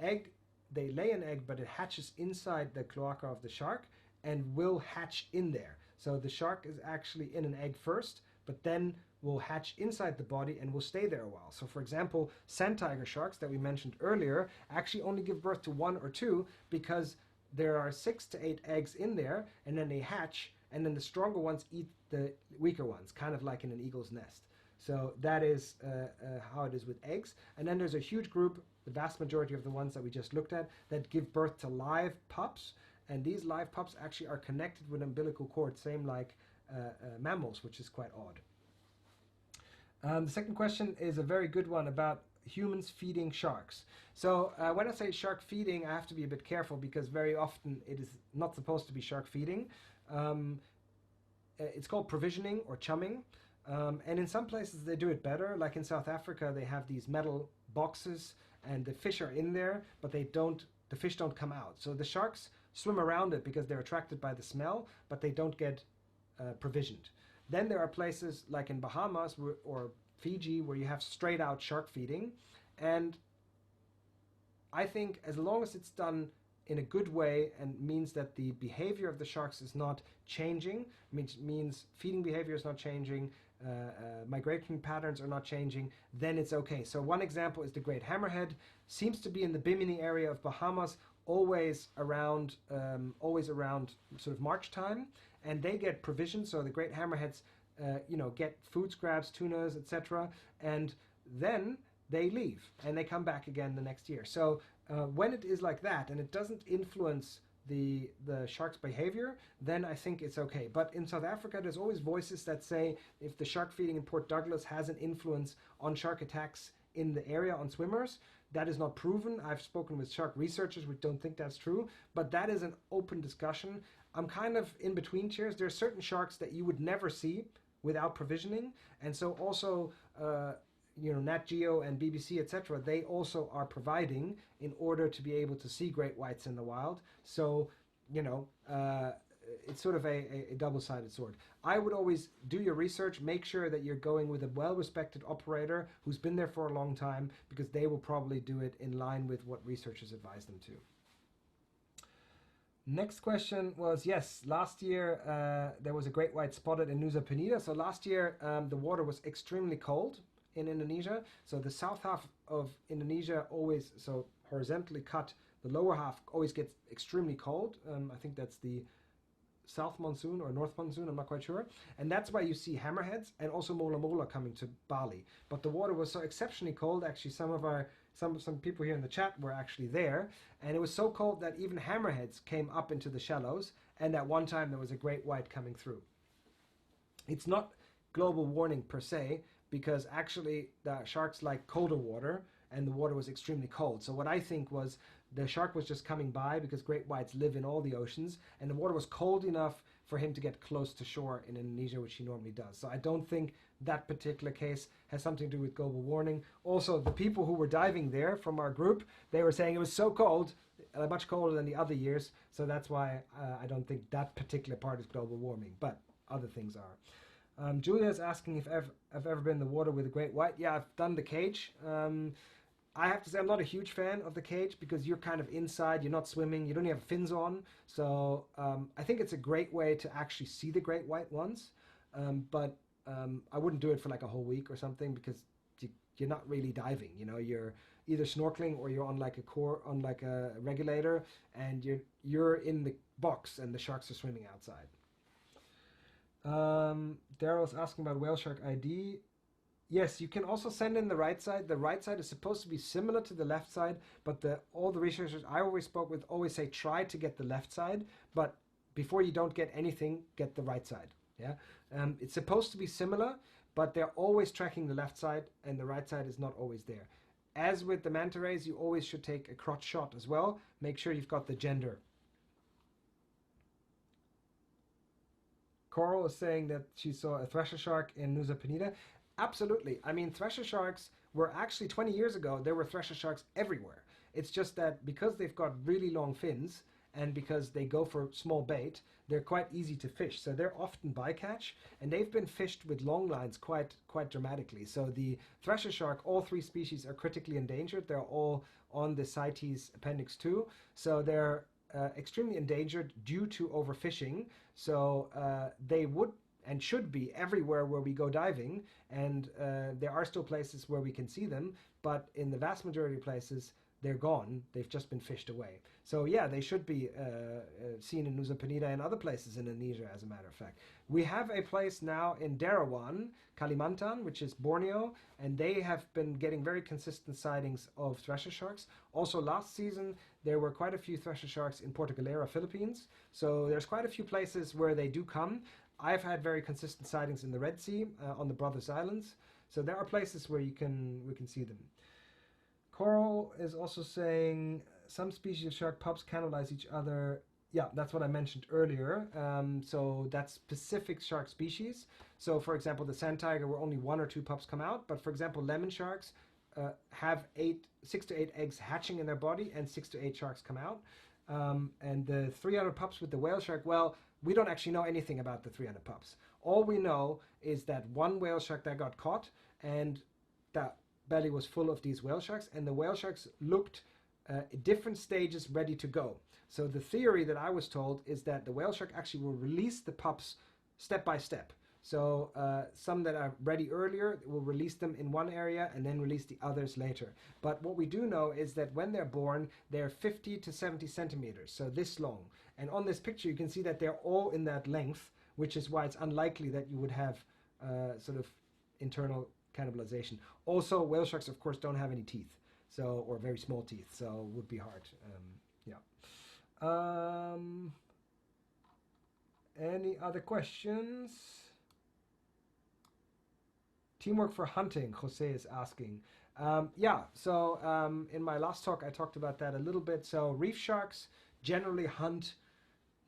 Speaker 1: egg, they lay an egg, but it hatches inside the cloaca of the shark and will hatch in there. So the shark is actually in an egg first, but then will hatch inside the body and will stay there a while. So for example, sand tiger sharks that we mentioned earlier actually only give birth to 1 or 2 because there are 6 to 8 eggs in there, and then they hatch, and then the stronger ones eat the weaker ones, kind of like in an eagle's nest. So that is how it is with eggs. And then there's a huge group, the vast majority of the ones that we just looked at, that give birth to live pups. And these live pups actually are connected with umbilical cord, same like mammals, which is quite odd. The second question is a very good one about humans feeding sharks. So when I say shark feeding, I have to be a bit careful because very often it is not supposed to be shark feeding. It's called provisioning or chumming. And in some places they do it better. Like in South Africa, they have these metal boxes, and the fish are in there, but the fish don't come out. So the sharks swim around it because they're attracted by the smell, but they don't get provisioned. Then there are places like in Bahamas or Fiji where you have straight out shark feeding, and I think as long as it's done in a good way and means that the behavior of the sharks is not changing, means feeding behavior is not changing, migration patterns are not changing, then it's okay. So one example is the great hammerhead, seems to be in the Bimini area of Bahamas, always around sort of March time, and they get provision. So the great hammerheads, get food scraps, tunas, etc., and then they leave and they come back again the next year. So when it is like that and it doesn't influence the shark's behavior, then I think it's okay. But in South Africa, there's always voices that say if the shark feeding in Port Douglas has an influence on shark attacks in the area on swimmers. That is not proven. I've spoken with shark researchers which don't think that's true, but that is an open discussion. I'm kind of in between chairs. There are certain sharks that you would never see without provisioning, and so also Nat Geo and BBC, etc., they also are providing in order to be able to see great whites in the wild. So, it's sort of a double-sided sword. I would always do your research, make sure that you're going with a well-respected operator who's been there for a long time, because they will probably do it in line with what researchers advise them to. Next question was, yes, last year there was a great white spotted in Nusa Penida. So last year the water was extremely cold in Indonesia. So the south half of Indonesia always, so horizontally cut, the lower half always gets extremely cold. I think that's the south monsoon or north monsoon, I'm not quite sure. And that's why you see hammerheads and also mola mola coming to Bali. But the water was so exceptionally cold, actually some people here in the chat were actually there, and it was so cold that even hammerheads came up into the shallows, and at one time there was a great white coming through. It's not global warming per se, because actually the sharks like colder water, and the water was extremely cold. So what I think was the shark was just coming by, because great whites live in all the oceans, and the water was cold enough for him to get close to shore in Indonesia, which he normally does. So I don't think that particular case has something to do with global warming. Also, the people who were diving there from our group, they were saying it was so cold, much colder than the other years. So that's why I don't think that particular part is global warming, but other things are. Julia is asking if I've ever been in the water with a great white. Yeah, I've done the cage. I have to say I'm not a huge fan of the cage, because you're kind of inside, you're not swimming, you don't have fins on. So I think it's a great way to actually see the great white ones. But I wouldn't do it for like a whole week or something, because you're not really diving. You're either snorkeling or you're on like a regulator, and you're in the box and the sharks are swimming outside. Daryl's asking about whale shark ID. Yes, you can also send in the right side. The right side is supposed to be similar to the left side, but all the researchers I always spoke with always say try to get the left side, but before you don't get anything, get the right side. Yeah, it's supposed to be similar, but they're always tracking the left side, and the right side is not always there. As with the manta rays, you always should take a crotch shot as well. Make sure you've got the gender. Coral is saying that she saw a thresher shark in Nusa Penida. Absolutely. I mean, thresher sharks were actually 20 years ago, there were thresher sharks everywhere. It's just that because they've got really long fins and because they go for small bait, they're quite easy to fish. So they're often bycatch, and they've been fished with long lines quite dramatically. So the thresher shark, all three species are critically endangered. They're all on the CITES Appendix 2. So they're extremely endangered due to overfishing. So they would and should be everywhere where we go diving, and there are still places where we can see them, but in the vast majority of places they're gone. They've just been fished away. So yeah, they should be seen in Nusa Penida and other places in Indonesia, as a matter of fact. We have a place now in Derawan, Kalimantan, which is Borneo, and they have been getting very consistent sightings of thresher sharks. Also last season there were quite a few thresher sharks in Porto Galera, Philippines. So there's quite a few places where they do come. I've had very consistent sightings in the Red Sea, on the Brothers Islands. So there are places where we can see them. Coral is also saying some species of shark pups cannibalize each other. Yeah, that's what I mentioned earlier. So that's specific shark species. So for example, the sand tiger, where only 1 or 2 pups come out. But for example, lemon sharks have 6 to 8 eggs hatching in their body, and 6 to 8 sharks come out. And the 300 pups with the whale shark, well, we don't actually know anything about the 300 pups. All we know is that one whale shark that got caught, and that belly was full of these whale sharks, and the whale sharks looked at different stages ready to go. So the theory that I was told is that the whale shark actually will release the pups step by step. So some that are ready earlier will release them in one area and then release the others later. But what we do know is that when they're born, they're 50 to 70 centimeters, so this long. And on this picture, you can see that they're all in that length, which is why it's unlikely that you would have sort of internal cannibalization. Also, whale sharks, of course, don't have any teeth, so, or very small teeth, so it would be hard. Any other questions? Teamwork for hunting, Jose is asking. In my last talk, I talked about that a little bit. So reef sharks generally hunt,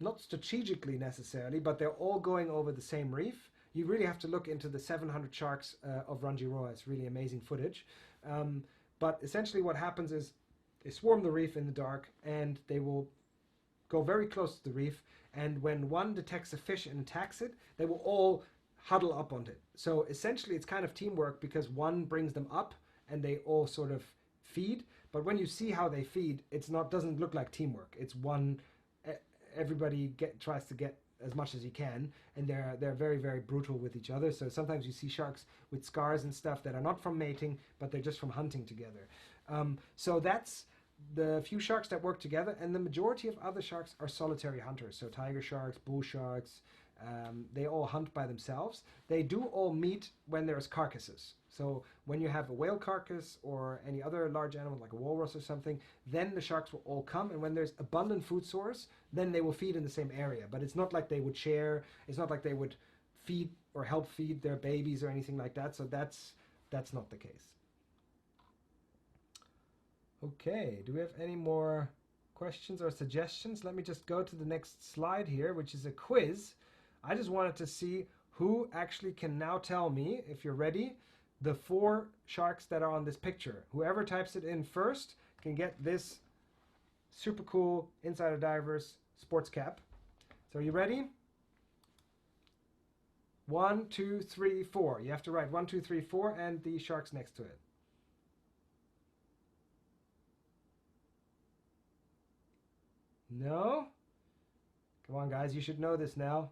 Speaker 1: not strategically necessarily, but they're all going over the same reef. You really have to look into the 700 sharks of Rangiroa. It's really amazing footage. But essentially what happens is they swarm the reef in the dark, and they will go very close to the reef. And when one detects a fish and attacks it, they will all huddle up on it. So essentially it's kind of teamwork, because one brings them up and they all sort of feed. But when you see how they feed, doesn't look like teamwork. It's one, everybody tries to get as much as you can, and they're very, very brutal with each other. So sometimes you see sharks with scars and stuff that are not from mating, but they're just from hunting together. So that's the few sharks that work together, and the majority of other sharks are solitary hunters. So tiger sharks, bull sharks, they all hunt by themselves. They do all meet when there's carcasses. So when you have a whale carcass or any other large animal like a walrus or something, then the sharks will all come, and when there's abundant food source, then they will feed in the same area. But it's not like they would share, it's not like they would feed or help feed their babies or anything like that. So that's not the case. Okay, do we have any more questions or suggestions? Let me just go to the next slide here, which is a quiz. I just wanted to see who actually can now tell me, if you're ready, the 4 sharks that are on this picture. Whoever types it in first can get this super cool Insider Divers sports cap. So are you ready? 1, 2, 3, 4. You have to write 1, 2, 3, 4 and the sharks next to it. No? Come on, guys, you should know this now.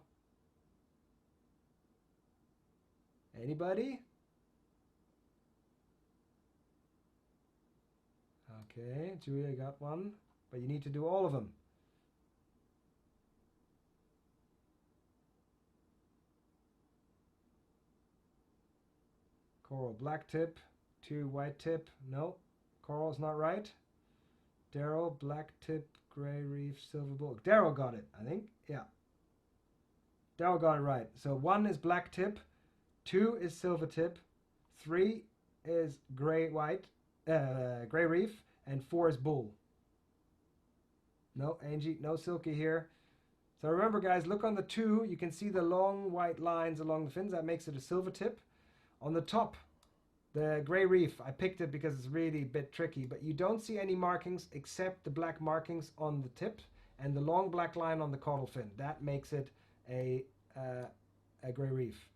Speaker 1: Anybody? Okay, Julia got one, but you need to do all of them. Coral black tip, 2 white tip. No, coral's not right. Daryl, black tip, gray reef, silver bull. Daryl got it, I think. Yeah. Daryl got it right. So 1 is black tip, 2 is silver tip, 3 is gray reef, and 4 is bull. No, Angie, no silky here. So remember, guys, look on the 2. You can see the long white lines along the fins. That makes it a silver tip. On the top, the gray reef, I picked it because it's really a bit tricky, but you don't see any markings except the black markings on the tip and the long black line on the caudal fin. That makes it a gray reef.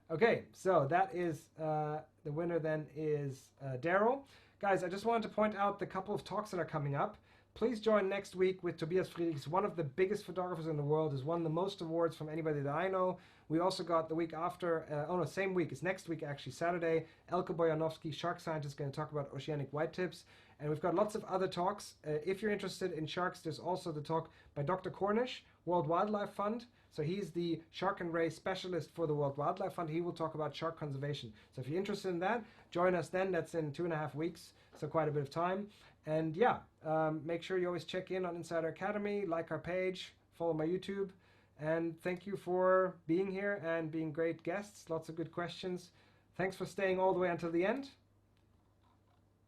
Speaker 1: Okay, so that is the winner then is Daryl. Guys, I just wanted to point out the couple of talks that are coming up. Please join next week with Tobias Friedrich. He's one of the biggest photographers in the world. He's won the most awards from anybody that I know. We also got the week after, same week. It's next week, actually, Saturday. Elke Bojanowski, shark scientist, going to talk about oceanic white tips. And we've got lots of other talks. If you're interested in sharks, there's also the talk by Dr. Cornish, World Wildlife Fund. So he's the shark and ray specialist for the World Wildlife Fund. He will talk about shark conservation. So if you're interested in that, join us then. That's in 2.5 weeks, so quite a bit of time. And yeah, make sure you always check in on Insider Academy, like our page, follow my YouTube. And thank you for being here and being great guests. Lots of good questions. Thanks for staying all the way until the end.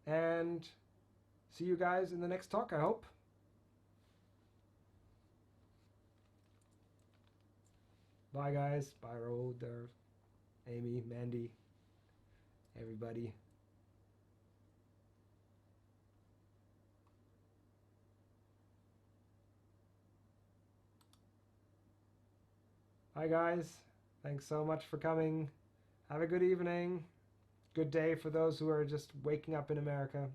Speaker 1: And see you guys in the next talk, I hope. Bye, guys. Bye, Raoul, Amy, Mandy, everybody. Bye, guys. Thanks so much for coming. Have a good evening. Good day for those who are just waking up in America.